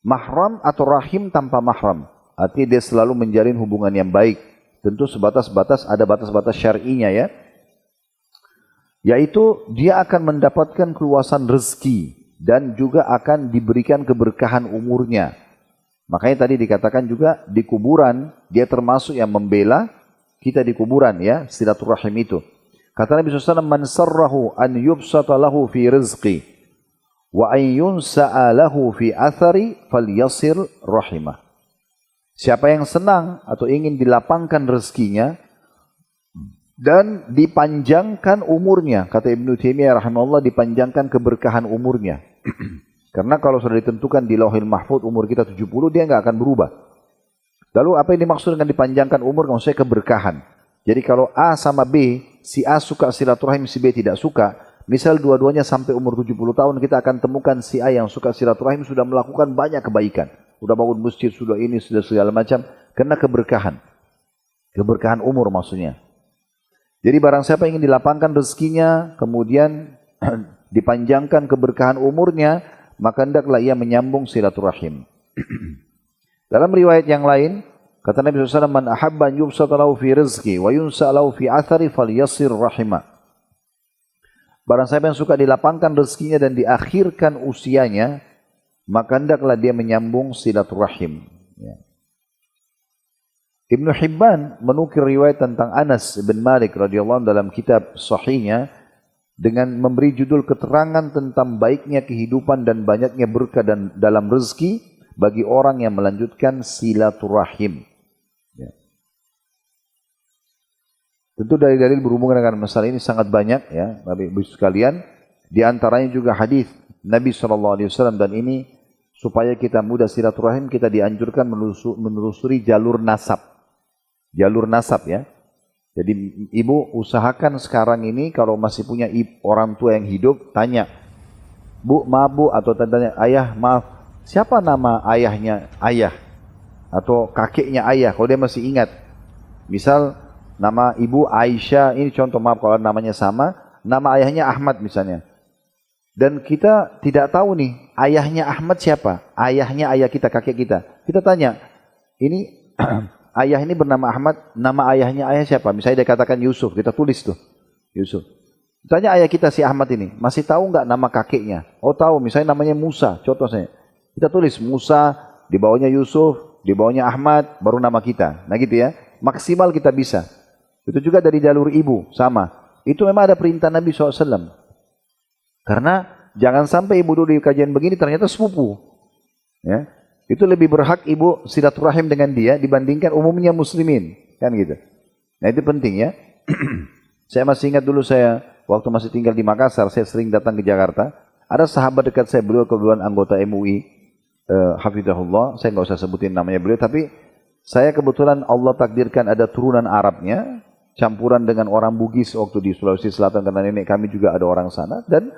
mahram atau rahim tanpa mahram. Artinya dia selalu menjalin hubungan yang baik. Tentu sebatas-batas, ada batas-batas syar'inya ya. Yaitu dia akan mendapatkan keluasan rezeki dan juga akan diberikan keberkahan umurnya. Makanya tadi dikatakan juga di kuburan, dia termasuk yang membela kita di kuburan ya, silaturahim itu. Kata Nabi SAW, man sarrahu an yubsata lahu fi rizqi wa an yunsa'a lahu fi athari falyasir rahimah. Siapa yang senang atau ingin dilapangkan rezekinya dan dipanjangkan umurnya, kata Ibnu Taimiyah rahimahullah, dipanjangkan keberkahan umurnya. Karena kalau sudah ditentukan di Lauhil Mahfuz umur kita 70, dia nggak akan berubah. Lalu apa yang dimaksud dengan dipanjangkan umur? Maksudnya keberkahan. Jadi kalau A sama B, si A suka silaturahim, si B tidak suka. Misal dua-duanya sampai umur 70 tahun, kita akan temukan si A yang suka silaturahim sudah melakukan banyak kebaikan. Sudah bangun masjid, sudah ini, sudah segala macam. Karena keberkahan. Keberkahan umur maksudnya. Jadi barang siapa ingin dilapangkan rezekinya, kemudian dipanjangkan keberkahan umurnya, maka hendaklah ia menyambung silaturahim. Dalam riwayat yang lain, kata Nabi SAW, man ahabba an yubsata lahu fi rizqi wa yunsa lahu fi athari falyasir rahimah. Barang siapa yang suka dilapangkan rezekinya dan diakhirkan usianya, maka hendaklah dia menyambung silaturahim. Ya. Ibnu Hibban menukil riwayat tentang Anas bin Malik radhiyallahu anhu dalam kitab sahihnya dengan memberi judul keterangan tentang baiknya kehidupan dan banyaknya berkah dan dalam rezeki bagi orang yang melanjutkan silaturahim. Ya. Tentu dalil-dalil berhubungan dengan masalah ini sangat banyak ya, Bapak-Ibu sekalian. Di antaranya juga hadis Nabi SAW, dan ini supaya kita mudah silaturahim, kita dianjurkan menelusuri jalur nasab. Jalur nasab ya. Jadi ibu usahakan sekarang ini kalau masih punya orang tua yang hidup, tanya, Bu, maaf Bu, atau tanya, Ayah maaf, siapa nama ayahnya ayah? Atau kakeknya ayah, kalau dia masih ingat. Misal nama ibu Aisyah, ini contoh, maaf kalau namanya sama, nama ayahnya Ahmad misalnya. Dan kita tidak tahu nih, ayahnya Ahmad siapa? Ayahnya ayah kita, kakek kita. Kita tanya, ini ayah ini bernama Ahmad, nama ayahnya ayah siapa? Misalnya dia katakan Yusuf, kita tulis tuh, Yusuf. Tanya ayah kita si Ahmad ini, masih tahu nggak nama kakeknya? Oh tahu, misalnya namanya Musa, contoh saya. Kita tulis Musa, di bawahnya Yusuf, di bawahnya Ahmad, baru nama kita. Nah gitu ya, maksimal kita bisa. Itu juga dari jalur ibu, sama. Itu memang ada perintah Nabi SAW. Karena jangan sampai ibu dulu di kajian begini ternyata sepupu. Ya. Itu lebih berhak ibu silaturahim dengan dia dibandingkan umumnya muslimin. Kan gitu. Nah itu penting ya. Saya masih ingat dulu saya waktu masih tinggal di Makassar, saya sering datang ke Jakarta. Ada sahabat dekat saya, beliau kebetulan anggota MUI, Hafizahullah, saya nggak usah sebutin namanya beliau, tapi saya kebetulan Allah takdirkan ada turunan Arabnya, campuran dengan orang Bugis waktu di Sulawesi Selatan, karena nenek kami juga ada orang sana, dan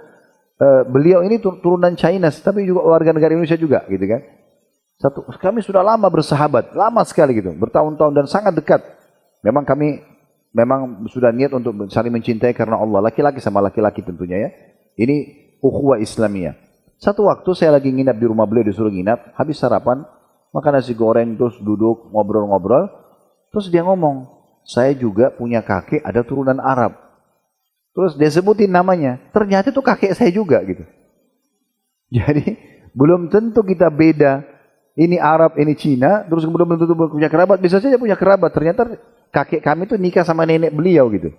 beliau ini turunan Chinese, tapi juga warga negara Indonesia juga, gitu kan. Kami sudah lama bersahabat, lama sekali gitu, bertahun-tahun dan sangat dekat. Memang kami sudah niat untuk saling mencintai karena Allah, laki-laki sama laki-laki tentunya ya. Ini ukhuwah Islamiyah. Satu waktu saya lagi nginap di rumah beliau, disuruh nginap, habis sarapan, makan nasi goreng, terus duduk ngobrol-ngobrol, terus dia ngomong, saya juga punya kakek ada turunan Arab. Terus dia sebutin namanya, ternyata itu kakek saya juga gitu. Jadi belum tentu kita beda, ini Arab, ini Cina, terus belum tentu punya kerabat, bisa saja punya kerabat, ternyata kakek kami itu nikah sama nenek beliau gitu.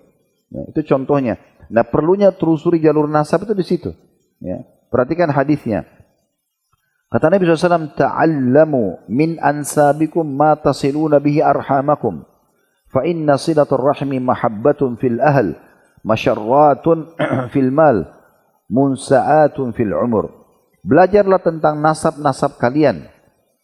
Nah, itu contohnya. Nah perlunya telusuri jalur nasab itu di situ. Ya. Perhatikan hadisnya. Kata Nabi SAW, ta'allamu min ansabikum ma tasiluna bihi arhamakum. Fa inna silatul rahmi mahabbatun fil ahl. Masyarratun fil mal, munsa'atun fil umur. Belajarlah tentang nasab-nasab kalian,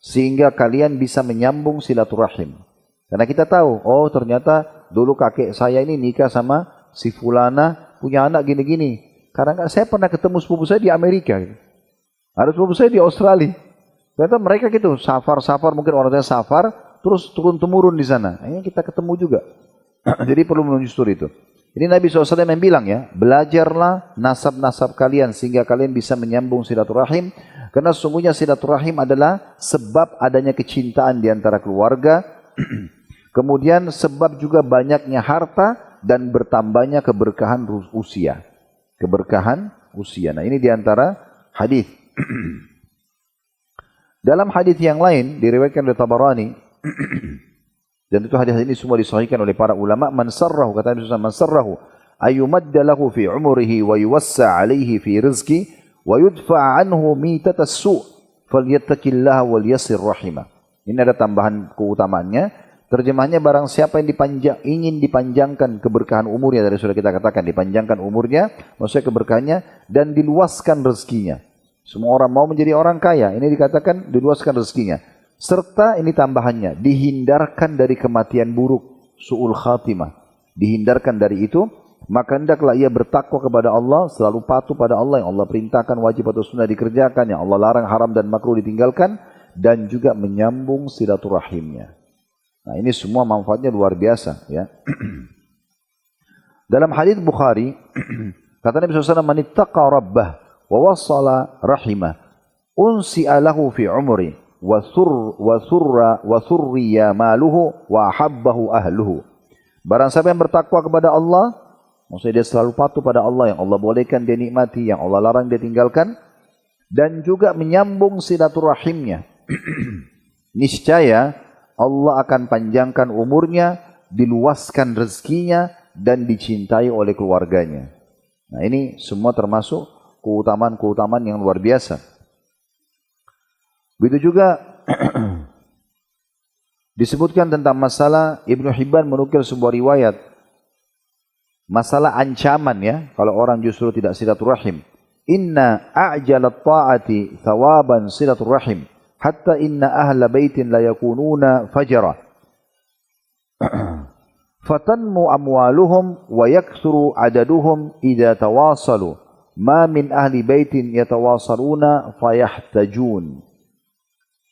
sehingga kalian bisa menyambung silaturahim. Karena kita tahu, oh ternyata dulu kakek saya ini nikah sama si fulana, punya anak gini-gini. Karena saya pernah ketemu sepupu saya di Amerika. Ada sepupu saya di Australia. Ternyata mereka gitu, safar-safar, mungkin orangnya safar, terus turun-temurun di sana. Ini kita ketemu juga. Jadi perlu menelusuri itu. Ini Nabi SAW yang bilang ya, belajarlah nasab-nasab kalian sehingga kalian bisa menyambung silaturahim. Karena sesungguhnya silaturahim adalah sebab adanya kecintaan di antara keluarga. Kemudian sebab juga banyaknya harta dan bertambahnya keberkahan usia. Keberkahan usia. Nah ini di antara hadis. Dalam hadis yang lain diriwayatkan oleh Tabarani. Dan itu hadis ini semua disahihkan oleh para ulama. Man sarrahu, kata Nabi SAW, man sarrahu ayyumadda lahu fi umrihi wa yuwassa alaihi fi rizki wa yudfa' anhu mitatas su' falyattaqillaha wal yasir rahimah. Ini ada tambahan keutamaannya. Terjemahnya, barang siapa yang ingin dipanjangkan keberkahan umurnya, dari sudah kita katakan dipanjangkan umurnya, maksudnya keberkahannya, dan diluaskan rezekinya. Semua orang mau menjadi orang kaya, ini dikatakan diluaskan rezekinya. Serta ini tambahannya, dihindarkan dari kematian buruk, su'ul khatimah. Dihindarkan dari itu, maka hendaklah ia bertakwa kepada Allah, selalu patuh pada Allah, yang Allah perintahkan wajib atau sunnah dikerjakan, yang Allah larang haram dan makruh ditinggalkan, dan juga menyambung silaturahimnya. Nah ini semua manfaatnya luar biasa ya. Dalam hadis Bukhari, kata Nabi SAW, man ittaqa rabbah wa wassala rahimah unsi'a lahu fi umri wa thurriya maluhu wa ahabbahu ahluhu. Barang siapa yang bertakwa kepada Allah, maksudnya dia selalu patuh pada Allah, yang Allah bolehkan dia nikmati, yang Allah larang dia tinggalkan, dan juga menyambung silaturahimnya. Niscaya Allah akan panjangkan umurnya, diluaskan rezekinya, dan dicintai oleh keluarganya. Nah ini semua termasuk keutamaan-keutamaan yang luar biasa. Begitu juga disebutkan tentang masalah, Ibnu Hibban menukil sebuah riwayat, masalah ancaman ya, kalau orang justru tidak silaturahim. Inna a'jalat ta'ati thawaban silaturahim, hatta inna ahla baitin la yakununa fajara. Fatanmu amwaluhum wa yakthuru adaduhum idza tawasalu. Ma min ahli baitin yatawasaluna fayahtajun.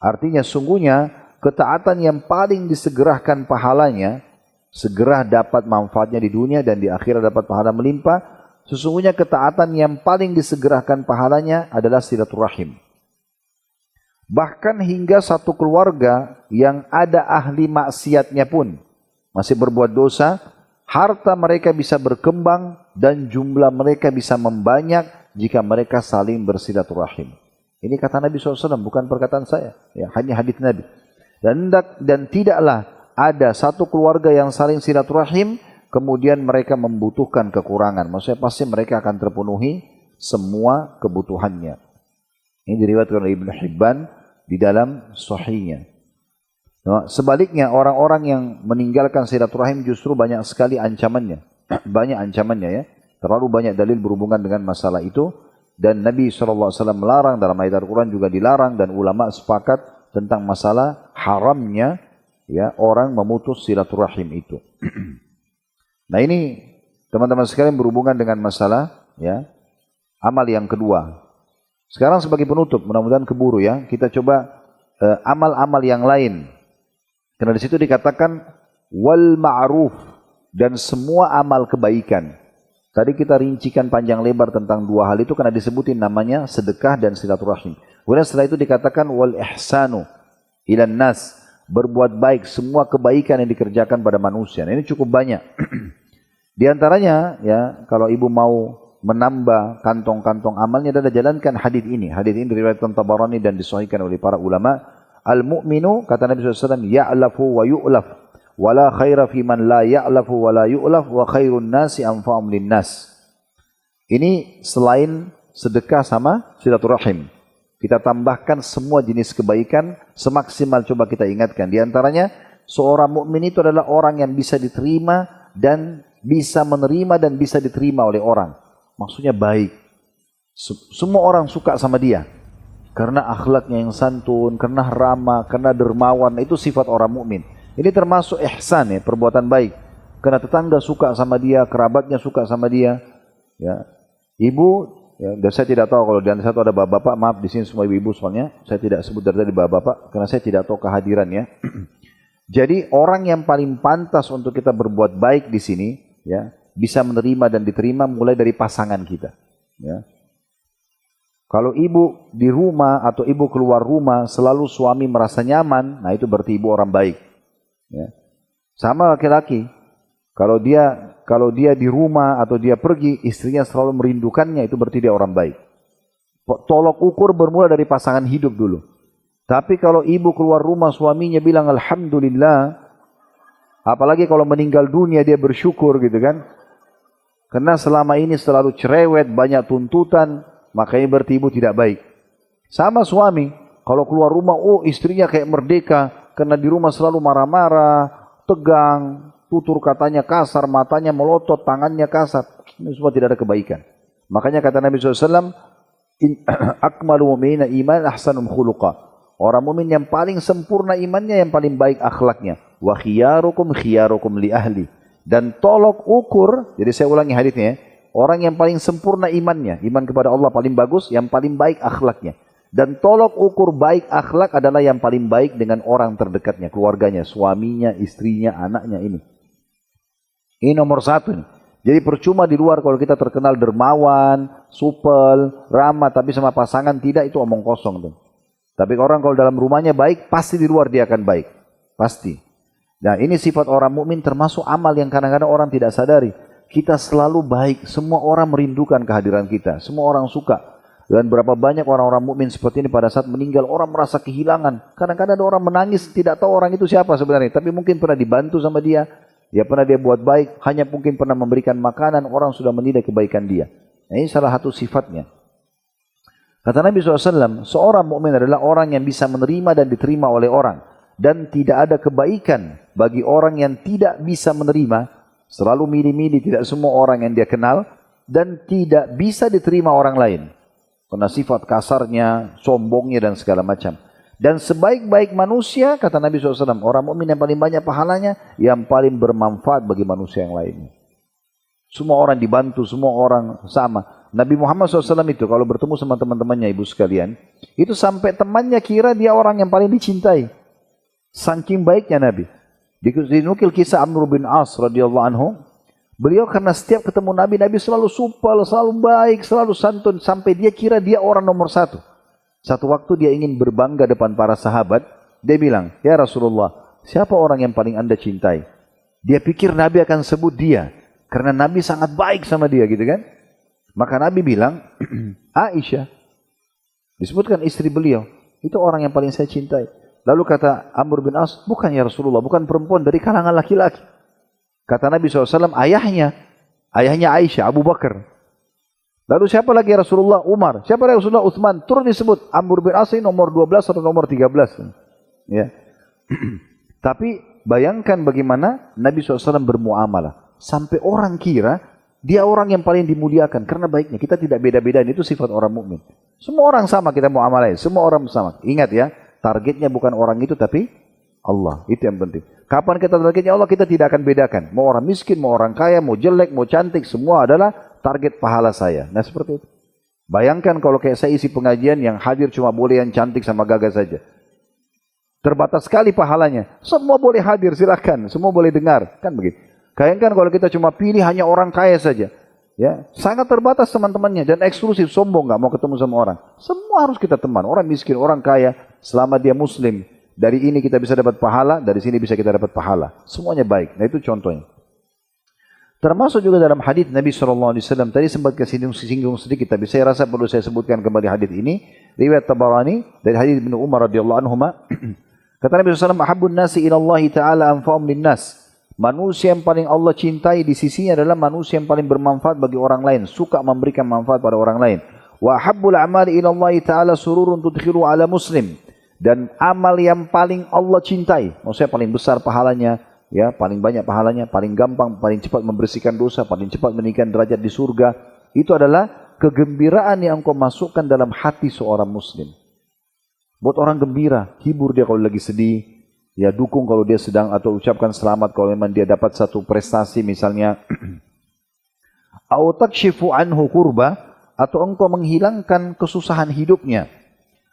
Artinya sungguhnya ketaatan yang paling disegerakan pahalanya, segera dapat manfaatnya di dunia dan di akhirat dapat pahala melimpah. Sesungguhnya ketaatan yang paling disegerakan pahalanya adalah silaturahim. Bahkan hingga satu keluarga yang ada ahli maksiatnya pun masih berbuat dosa, harta mereka bisa berkembang dan jumlah mereka bisa membanyak jika mereka saling bersilaturahim. Ini kata Nabi SAW, bukan perkataan saya, ya, hanya hadis Nabi. Dan tidaklah ada satu keluarga yang saling silaturahim, kemudian mereka membutuhkan kekurangan. Maksudnya pasti mereka akan terpenuhi semua kebutuhannya. Ini diriwayatkan oleh Ibnu Hibban di dalam Sahihnya. Nah, sebaliknya orang-orang yang meninggalkan silaturahim justru banyak sekali ancamannya. Banyak ancamannya ya. Terlalu banyak dalil berhubungan dengan masalah itu. Dan Nabi SAW melarang, dalam ayat Al-Quran juga dilarang, dan ulama sepakat tentang masalah haramnya ya orang memutus silaturahim itu. Nah ini teman-teman sekalian berhubungan dengan masalah ya amal yang kedua. Sekarang sebagai penutup, mudah-mudahan keburu ya, kita coba amal-amal yang lain. Karena di situ dikatakan wal ma'ruf, dan semua amal kebaikan. Tadi kita rincikan panjang lebar tentang dua hal itu karena disebutin namanya sedekah dan silaturahim. Kemudian setelah itu dikatakan wal ihsanu ilan nas, berbuat baik, semua kebaikan yang dikerjakan pada manusia. Nah, ini cukup banyak. Di antaranya ya, kalau ibu mau menambah kantong-kantong amalnya, adalah jalankan hadis ini. Hadis ini diriwayatkan Tabarani dan disahihkan oleh para ulama. Al-mu'minu, kata Nabi SAW, ya'lafu wa yu'laf. Wala khaira fi man la ya'lafu wa la yu'laf wa khairun nasi anfa'um linnas. Ini selain sedekah sama silaturahim, kita tambahkan semua jenis kebaikan semaksimal coba kita ingatkan. Di antaranya seorang mukmin itu adalah orang yang bisa diterima dan bisa menerima dan bisa diterima oleh orang. Maksudnya baik. Semua orang suka sama dia karena akhlaknya yang santun, karena ramah, karena dermawan. Itu sifat orang mukmin. Ini termasuk ihsan ya, perbuatan baik. Karena tetangga suka sama dia, kerabatnya suka sama dia. Ya. Ibu, ya, dan saya tidak tahu kalau di antara satu ada bapak-bapak, maaf di sini semua ibu-ibu soalnya, saya tidak sebut dari tadi bapak-bapak karena saya tidak tahu kehadirannya. Jadi orang yang paling pantas untuk kita berbuat baik di sini, ya, bisa menerima dan diterima mulai dari pasangan kita. Ya. Kalau ibu di rumah atau ibu keluar rumah selalu suami merasa nyaman, nah itu berarti ibu orang baik. Ya. Sama laki-laki, kalau dia di rumah atau dia pergi, istrinya selalu merindukannya, itu berarti dia orang baik. Tolok ukur bermula dari pasangan hidup dulu. Tapi kalau ibu keluar rumah suaminya bilang alhamdulillah, apalagi kalau meninggal dunia dia bersyukur gitu kan. Karena selama ini selalu cerewet, banyak tuntutan, makanya berarti ibu tidak baik. Sama suami, kalau keluar rumah, oh istrinya kayak merdeka, karena di rumah selalu marah-marah, tegang, tutur katanya kasar, matanya melotot, tangannya kasar. Ini semua tidak ada kebaikan. Makanya kata Nabi SAW, akmalu mu'minina iman ahsanum khuluqa. Orang mukmin yang paling sempurna imannya, yang paling baik akhlaknya. Wa khiyarukum khiyarukum li ahli. Dan tolok ukur, jadi saya ulangi hadisnya, orang yang paling sempurna imannya, iman kepada Allah paling bagus, yang paling baik akhlaknya. Dan tolok ukur baik akhlak adalah yang paling baik dengan orang terdekatnya, keluarganya, suaminya, istrinya, anaknya ini. Ini nomor satu nih. Jadi percuma di luar kalau kita terkenal dermawan, supel, ramah, tapi sama pasangan tidak, itu omong kosong tuh. Tapi orang kalau dalam rumahnya baik, pasti di luar dia akan baik. Pasti. Nah ini sifat orang mukmin, termasuk amal yang kadang-kadang orang tidak sadari. Kita selalu baik, semua orang merindukan kehadiran kita, semua orang suka. Dan berapa banyak orang-orang mukmin seperti ini pada saat meninggal orang merasa kehilangan. Kadang-kadang ada orang menangis tidak tahu orang itu siapa sebenarnya, tapi mungkin pernah dibantu sama dia, ya pernah dia buat baik, hanya mungkin pernah memberikan makanan, orang sudah menilai kebaikan dia. Nah, ini salah satu sifatnya. Kata Nabi SAW, seorang mukmin adalah orang yang bisa menerima dan diterima oleh orang, dan tidak ada kebaikan bagi orang yang tidak bisa menerima, selalu milih-milih tidak semua orang yang dia kenal, dan tidak bisa diterima orang lain. Karena sifat kasarnya, sombongnya dan segala macam. Dan sebaik-baik manusia, kata Nabi SAW, orang mukmin yang paling banyak pahalanya, yang paling bermanfaat bagi manusia yang lainnya. Semua orang dibantu, semua orang sama. Nabi Muhammad SAW itu kalau bertemu sama teman-temannya ibu sekalian, itu sampai temannya kira dia orang yang paling dicintai. Saking baiknya Nabi. Dinukil kisah Amr bin As radhiyallahu anhu. Beliau karena setiap ketemu Nabi, Nabi selalu supel, selalu baik, selalu santun. Sampai dia kira dia orang nomor satu. Satu waktu dia ingin berbangga depan para sahabat. Dia bilang, ya Rasulullah, siapa orang yang paling anda cintai? Dia pikir Nabi akan sebut dia. Karena Nabi sangat baik sama dia gitu kan. Maka Nabi bilang, Aisyah. Disebutkan istri beliau. Itu orang yang paling saya cintai. Lalu kata Amr bin As, bukan ya Rasulullah, bukan perempuan dari kalangan laki-laki. Kata Nabi SAW, ayahnya Aisyah, Abu Bakar. Lalu siapa lagi ya Rasulullah? Umar. Siapa lagi Rasulullah? Uthman. Turun disebut, Amr bin As ini nomor 12 atau nomor 13. Ya. Tapi bayangkan bagaimana Nabi SAW bermuamalah. Sampai orang kira dia orang yang paling dimuliakan karena baiknya. Kita tidak beda-bedain, itu sifat orang mukmin. Semua orang sama kita muamalahnya, semua orang sama. Ingat ya, targetnya bukan orang itu tapi Allah. Itu yang penting. Kapan kita targetnya Allah, kita tidak akan bedakan. Mau orang miskin, mau orang kaya, mau jelek, mau cantik, semua adalah target pahala saya. Nah seperti itu. Bayangkan kalau kayak saya isi pengajian yang hadir cuma boleh yang cantik sama gagah saja. Terbatas sekali pahalanya. Semua boleh hadir, silakan. Semua boleh dengar. Kan begitu. Bayangkan kalau kita cuma pilih hanya orang kaya saja. Ya, sangat terbatas teman-temannya dan eksklusif, sombong, nggak mau ketemu sama orang. Semua harus kita teman. Orang miskin, orang kaya, selama dia muslim. Dari ini kita bisa dapat pahala, dari sini bisa kita dapat pahala. Semuanya baik. Nah itu contohnya. Termasuk juga dalam hadis Nabi SAW. Tadi sempat singgung sedikit, tapi saya rasa perlu saya sebutkan kembali hadis ini. Riwayat Tabarani dari hadis Ibnu Umar radhiyallahu anhu. Kata Nabi SAW, "Ahabbun nasi ila Allah Ta'ala anfa'um linnas." Manusia yang paling Allah cintai di sisinya adalah manusia yang paling bermanfaat bagi orang lain, suka memberikan manfaat pada orang lain. Wa habbul a'mali ila Allah Ta'ala sururun tudkhilu ala muslim. Dan amal yang paling Allah cintai, maksudnya paling besar pahalanya, ya, paling banyak pahalanya, paling gampang, paling cepat membersihkan dosa, paling cepat meninggikan derajat di surga, itu adalah kegembiraan yang engkau masukkan dalam hati seorang muslim. Buat orang gembira, hibur dia kalau lagi sedih, ya dukung kalau dia sedang, atau ucapkan selamat kalau memang dia dapat satu prestasi misalnya. Au takshifu anhu kurba, atau engkau menghilangkan kesusahan hidupnya.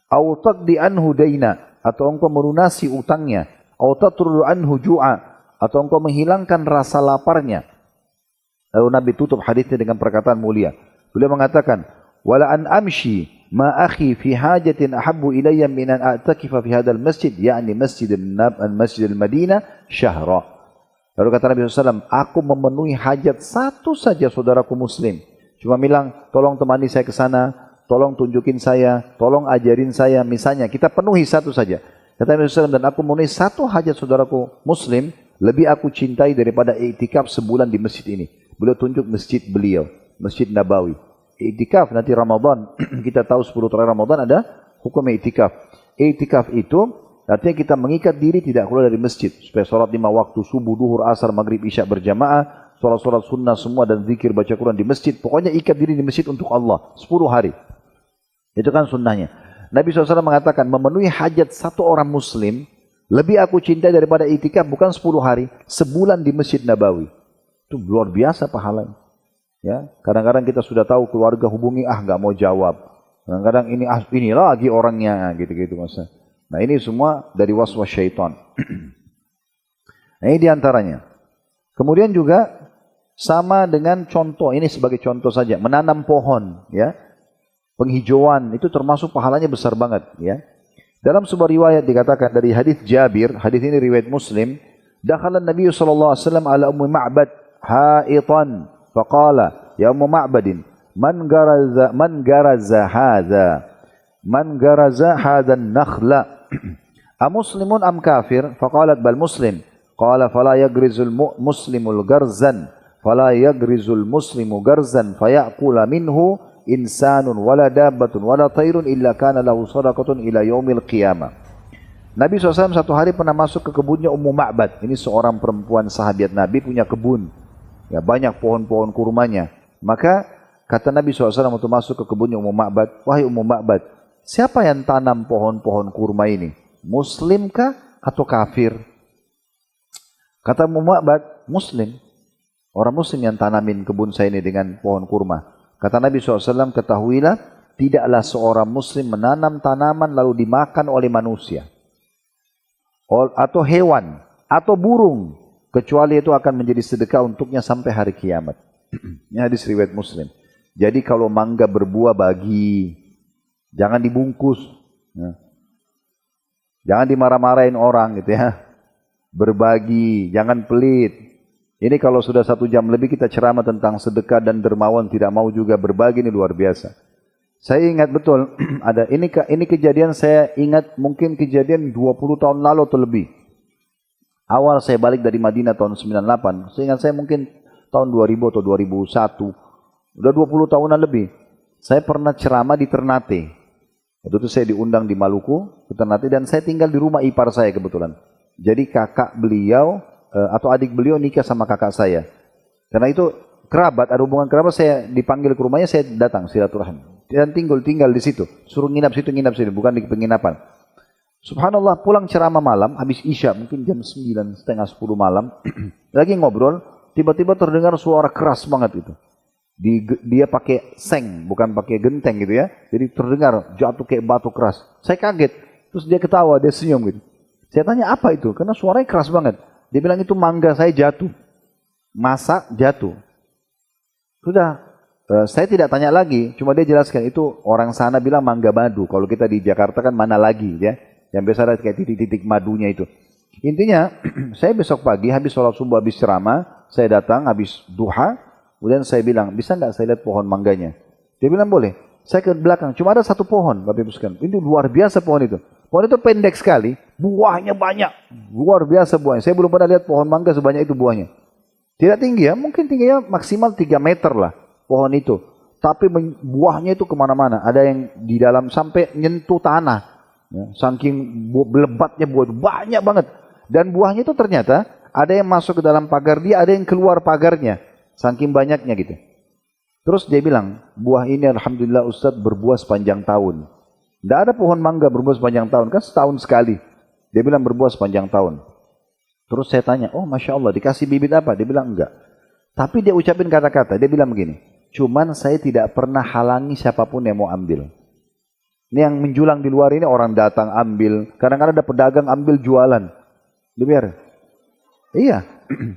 Au taqdi anhu daina, atau engkau melunasi utangnya. Au tatrudu anhu ju'a, atau engkau menghilangkan rasa laparnya. Lalu Nabi tutup hadisnya dengan perkataan mulia. Beliau mengatakan, wala an amshi ma akhi fi hajatin ahabbu ilayya min an a'takifa fi hadzal masjid, yakni masjid al-Madinah syahra. Lalu kata Nabi SAW, aku memenuhi hajat satu saja saudaraku muslim. Cuma bilang, tolong temani saya ke sana, tolong tunjukin saya, tolong ajarin saya. Misalnya, kita penuhi satu saja. Kata Nabi SAW, dan aku memenuhi satu hajat saudaraku muslim, lebih aku cintai daripada iktikaf sebulan di masjid ini. Beliau tunjuk masjid beliau, Masjid Nabawi. Iktikaf nanti Ramadan, kita tahu 10 terakhir Ramadan ada hukum iktikaf. Iktikaf itu artinya kita mengikat diri tidak keluar dari masjid. Supaya sholat 5 waktu, subuh, duhur, asar, maghrib, isya berjamaah, sholat-sholat sunnah semua dan zikir baca Quran di masjid. Pokoknya ikat diri di masjid untuk Allah 10 hari. Itu kan sunnahnya. Nabi SAW mengatakan memenuhi hajat satu orang muslim lebih aku cintai daripada iktikaf bukan 10 hari, sebulan di Masjid Nabawi. Itu luar biasa pahalanya. Ya, kadang-kadang kita sudah tahu keluarga hubungi, nggak mau jawab. Kadang-kadang ini lagi orangnya gitu-gitu masa. Nah ini semua dari waswas syaitan. Nah ini diantaranya. Kemudian juga sama dengan contoh, ini sebagai contoh saja, menanam pohon, ya. Penghijauan itu termasuk pahalanya besar banget, ya. Dalam sebuah riwayat dikatakan dari hadis Jabir, hadis ini riwayat Muslim, dakhala Nabi sallallahu alaihi wasallam ala Ummi Ma'bad ha'itan faqala ya Ummu Ma'badin man garaza hadha an-nakhla amuslimun am kafir? Faqalat bal muslim. Qala fala yagrizul muslimul garzan fala yagrizul muslimu garzan fayakula minhu insanun wala dabbatun wala tairun illa kana lahu sadaqatun ila yaumil qiyamah. Nabi SAW satu hari pernah masuk ke kebunnya Ummu Ma'bad. Ini seorang perempuan sahabat Nabi punya kebun. Ya, banyak pohon-pohon kurmanya. Maka kata Nabi SAW waktu masuk ke kebunnya Ummu Ma'bad, wahai Ummu Ma'bad, siapa yang tanam pohon-pohon kurma ini? Muslimkah atau kafir? Kata Ummu Ma'bad, Muslim. Orang Muslim yang tanamin kebun saya ini dengan pohon kurma. Kata Nabi SAW, ketahuilah, tidaklah seorang Muslim menanam tanaman lalu dimakan oleh manusia. Atau hewan, atau burung. Kecuali itu akan menjadi sedekah untuknya sampai hari kiamat. Ini hadis riwayat Muslim. Jadi kalau mangga berbuah bagi. Jangan dibungkus. Jangan dimarah-marahin orang gitu ya. Berbagi, jangan pelit. Ini kalau sudah 1 jam lebih kita ceramah tentang sedekah dan dermawan, tidak mau juga berbagi, ini luar biasa. Saya ingat betul, ada ini kejadian saya ingat mungkin kejadian 20 tahun lalu atau lebih. Awal saya balik dari Madinah tahun 98, saya ingat saya mungkin tahun 2000 atau 2001. Udah 20 tahunan lebih. Saya pernah ceramah di Ternate. Waktu itu saya diundang di Maluku, ke Ternate, dan saya tinggal di rumah ipar saya kebetulan. Jadi kakak beliau atau adik beliau nikah sama kakak saya. Karena itu kerabat, ada hubungan kerabat, saya dipanggil ke rumahnya, saya datang silaturahmi. Dan tinggal di situ. Suruh nginap situ, bukan di penginapan. Subhanallah, pulang ceramah malam, habis Isya, mungkin jam 9, setengah 10 malam. Lagi ngobrol, tiba-tiba terdengar suara keras banget itu. Dia pakai seng, bukan pakai genteng gitu ya. Jadi terdengar jatuh kayak batu keras. Saya kaget, terus dia ketawa, dia senyum gitu. Saya tanya apa itu, karena suaranya keras banget. Dia bilang itu mangga saya jatuh. Masak jatuh. Sudah, saya tidak tanya lagi, cuma dia jelaskan itu orang sana bilang mangga madu. Kalau kita di Jakarta kan mana lagi ya. Yang biasa ada kayak titik-titik madunya itu. Intinya, saya besok pagi habis sholat subuh, habis ceramah, saya datang habis duha, kemudian saya bilang, bisa nggak saya lihat pohon mangganya? Dia bilang boleh. Saya ke belakang, cuma ada 1 pohon, Bapak Ibu sekalian. Itu luar biasa pohon itu. Pohon itu pendek sekali, buahnya banyak, luar biasa buahnya. Saya belum pernah lihat pohon mangga sebanyak itu buahnya. Tidak tinggi ya, mungkin tingginya maksimal 3 meter lah pohon itu. Tapi buahnya itu kemana-mana. Ada yang di dalam sampai nyentuh tanah. Ya, saking lebatnya buah itu banyak banget. Dan buahnya itu ternyata ada yang masuk ke dalam pagar dia, ada yang keluar pagarnya. Saking banyaknya gitu. Terus dia bilang, buah ini alhamdulillah Ustadz berbuah sepanjang tahun. Tidak ada pohon mangga berbuah sepanjang tahun, kan setahun sekali. Dia bilang berbuah sepanjang tahun. Terus saya tanya, oh Masya Allah dikasih bibit apa? Dia bilang enggak. Tapi dia ucapin kata-kata, dia bilang begini, cuman saya tidak pernah halangi siapapun yang mau ambil. Ini yang menjulang di luar ini orang datang ambil, kadang-kadang ada pedagang ambil jualan. Dibiarin. Iya,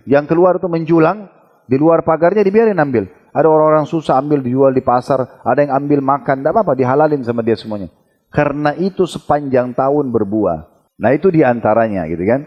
yang keluar itu menjulang, di luar pagarnya dibiarin ambil. Ada orang-orang susah ambil dijual di pasar, ada yang ambil makan, tidak apa-apa, dihalalin sama dia semuanya. Karena itu sepanjang tahun berbuah. Nah itu diantaranya gitu kan.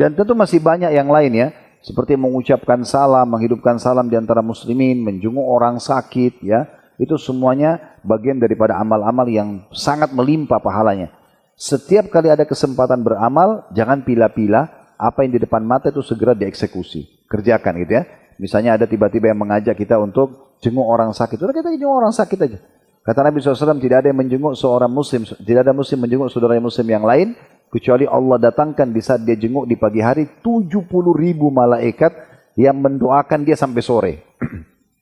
Dan tentu masih banyak yang lain ya. Seperti mengucapkan salam, menghidupkan salam di antara muslimin, menjenguk orang sakit ya. Itu semuanya bagian daripada amal-amal yang sangat melimpah pahalanya. Setiap kali ada kesempatan beramal, jangan pilih-pilih, apa yang di depan mata itu segera dieksekusi. Kerjakan gitu ya. Misalnya ada tiba-tiba yang mengajak kita untuk jenguk orang sakit. Udah kita jenguk orang sakit aja. Kata Nabi SAW, tidak ada yang menjenguk seorang muslim, tidak ada muslim menjenguk saudara muslim yang lain, kecuali Allah datangkan di saat dia jenguk di pagi hari 70.000 malaikat yang mendoakan dia sampai sore.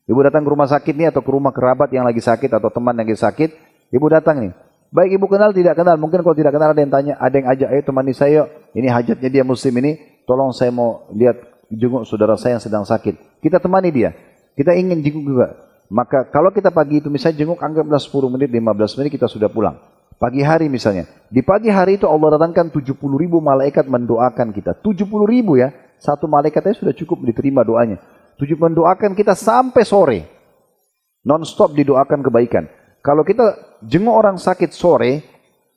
Ibu datang ke rumah sakit nih atau ke rumah kerabat yang lagi sakit atau teman yang lagi sakit, ibu datang nih. Baik ibu kenal tidak kenal, mungkin kalau tidak kenal ada yang tanya, ada yang ajak, ayo temani saya, ini hajatnya dia muslim ini, tolong saya mau lihat jenguk saudara saya yang sedang sakit. Kita temani dia, kita ingin jenguk juga. Maka kalau kita pagi itu misalnya jenguk anggaplah 10 menit, 15 menit kita sudah pulang. Pagi hari misalnya, di pagi hari itu Allah datangkan 70.000 malaikat mendoakan kita. 70.000 ya, satu malaikat aja sudah cukup diterima doanya. Mendoakan kita sampai sore. Non-stop didoakan kebaikan. Kalau kita jenguk orang sakit sore,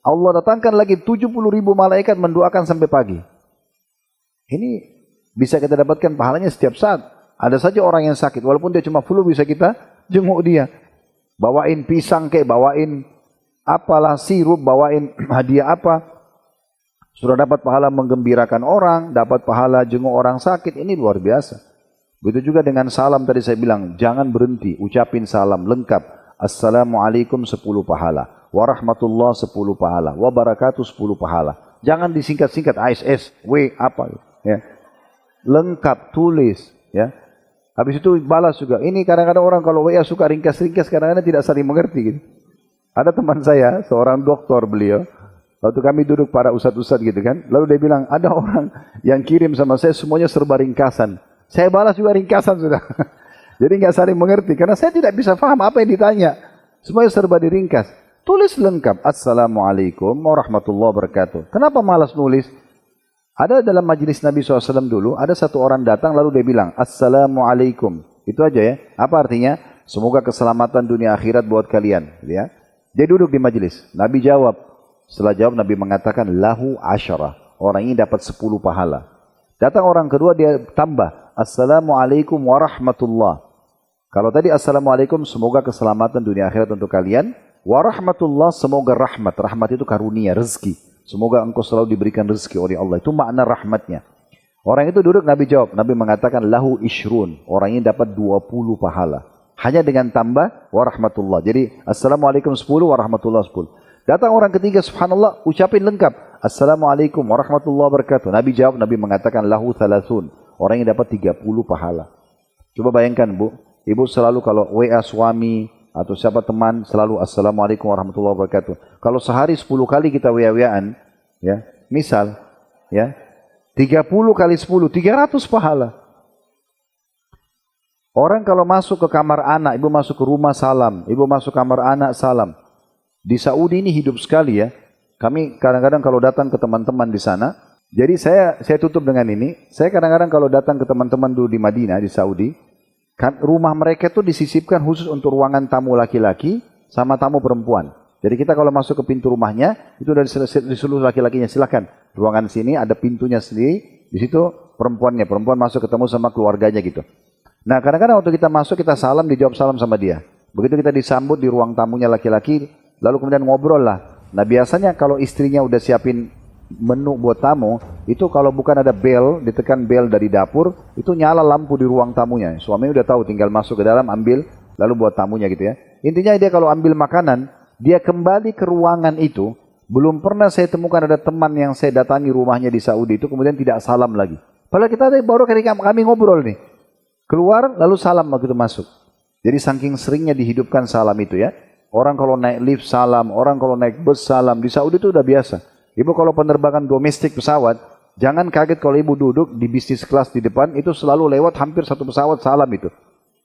Allah datangkan lagi 70.000 malaikat mendoakan sampai pagi. Ini bisa kita dapatkan pahalanya setiap saat. Ada saja orang yang sakit, walaupun dia cuma flu bisa kita jenguk dia. Bawain pisang kayak, bawain apalah sirup, bawain hadiah apa. Sudah dapat pahala menggembirakan orang, dapat pahala jenguk orang sakit, ini luar biasa. Begitu juga dengan salam tadi saya bilang, jangan berhenti, ucapin salam lengkap. Assalamualaikum 10 pahala, warahmatullah 10 pahala, wabarakatuh 10 pahala. Jangan disingkat-singkat ASS, W apa ya. Lengkap, tulis ya. Habis itu balas juga. Ini kadang-kadang orang kalau WA suka ringkas-ringkas, kadang-kadang tidak saling mengerti gitu. Ada teman saya, seorang doktor beliau, waktu kami duduk para ustadz-ustadz gitu kan, lalu dia bilang, ada orang yang kirim sama saya semuanya serba ringkasan. Saya balas juga ringkasan sudah. Jadi nggak saling mengerti, karena saya tidak bisa paham apa yang ditanya. Semuanya serba diringkas. Tulis lengkap. Assalamualaikum warahmatullahi wabarakatuh. Kenapa malas nulis? Ada dalam majelis Nabi SAW dulu, ada satu orang datang lalu dia bilang, Assalamualaikum. Itu aja ya. Apa artinya? Semoga keselamatan dunia akhirat buat kalian. Ya. Dia duduk di majelis. Nabi jawab. Setelah jawab, Nabi mengatakan, lahu asyarah. Orang ini dapat 10 pahala. Datang orang kedua, dia tambah. Assalamualaikum warahmatullah. Kalau tadi Assalamualaikum, semoga keselamatan dunia akhirat untuk kalian. Warahmatullah, semoga rahmat. Rahmat itu karunia, rezeki. Semoga engkau selalu diberikan rezeki oleh Allah. Itu makna rahmatnya. Orang itu duduk, Nabi jawab. Nabi mengatakan, lahu ishrun. Orang ini dapat 20 pahala. Hanya dengan tambah warahmatullah. Jadi, Assalamualaikum 10, warahmatullah 10. Datang orang ketiga, subhanallah, ucapin lengkap. Assalamualaikum warahmatullahi wabarakatuh. Nabi jawab, Nabi mengatakan, lahu thalathun. Orang ini dapat 30 pahala. Coba bayangkan Bu, Ibu selalu kalau WA suami atau siapa teman, selalu Assalamualaikum warahmatullahi wabarakatuh. Kalau sehari 10 kali kita WA-WAan, ya, misal, ya, 30 kali 10, 300 pahala. Orang kalau masuk ke kamar anak, ibu masuk ke rumah salam, ibu masuk kamar anak salam. Di Saudi ini hidup sekali ya. Kami kadang-kadang kalau datang ke teman-teman di sana, jadi saya tutup dengan ini. Saya kadang-kadang kalau datang ke teman-teman dulu di Madinah, di Saudi, kan rumah mereka itu disisipkan khusus untuk ruangan tamu laki-laki sama tamu perempuan. Jadi kita kalau masuk ke pintu rumahnya, itu dari seluruh laki-lakinya, silakan. Ruangan sini ada pintunya sendiri, di situ perempuannya. Perempuan masuk ketemu sama keluarganya gitu. Nah kadang-kadang waktu kita masuk, kita salam, dijawab salam sama dia. Begitu kita disambut di ruang tamunya laki-laki, lalu kemudian ngobrol lah. Nah biasanya kalau istrinya udah siapin menu buat tamu, itu kalau bukan ada bel, ditekan bel dari dapur, itu nyala lampu di ruang tamunya. Suaminya udah tahu, tinggal masuk ke dalam, ambil, lalu buat tamunya gitu ya. Intinya dia kalau ambil makanan, dia kembali ke ruangan itu. Belum pernah saya temukan ada teman yang saya datangi rumahnya di Saudi itu kemudian tidak salam lagi. Padahal kita baru kami ngobrol nih. Keluar lalu salam begitu masuk. Jadi saking seringnya dihidupkan salam itu ya. Orang kalau naik lift salam, orang kalau naik bus salam. Di Saudi itu udah biasa. Ibu kalau penerbangan domestik pesawat, jangan kaget kalau ibu duduk di bisnis kelas di depan, itu selalu lewat hampir satu pesawat salam itu.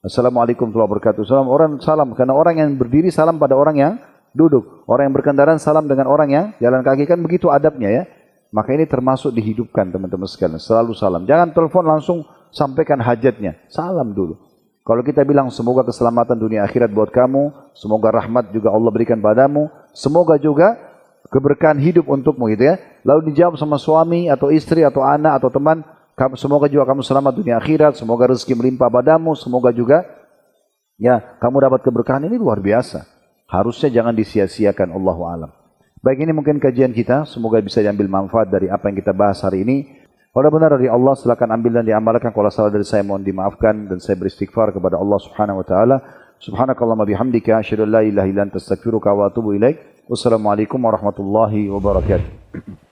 Assalamualaikum warahmatullahi wabarakatuh. Salam, orang salam. Karena orang yang berdiri salam pada orang yang duduk. Orang yang berkendaraan salam dengan orang yang jalan kaki, kan begitu adabnya ya. Maka ini termasuk dihidupkan teman-teman sekalian. Selalu salam. Jangan telepon langsung sampaikan hajatnya. Salam dulu. Kalau kita bilang semoga keselamatan dunia akhirat buat kamu, semoga rahmat juga Allah berikan padamu, semoga juga keberkahan hidup untukmu gitu ya. Lalu dijawab sama suami atau istri atau anak atau teman, semoga juga kamu selamat dunia akhirat, semoga rezeki melimpah padamu, semoga juga ya kamu dapat keberkahan. Ini luar biasa. Harusnya jangan disia-siakan, Allahu a'lam. Baik, ini mungkin kajian kita, semoga bisa diambil manfaat dari apa yang kita bahas hari ini. Kalau benar dari Allah, silakan ambil dan diamalkan. Kalau salah dari saya, mohon dimaafkan dan saya beristighfar kepada Allah Subhanahu wa taala. Subhanakallahumma bihamdika asyhadu an la ilaha illa anta astaghfiruka wa atubu ilaik. Wassalamualaikum warahmatullahi wabarakatuh.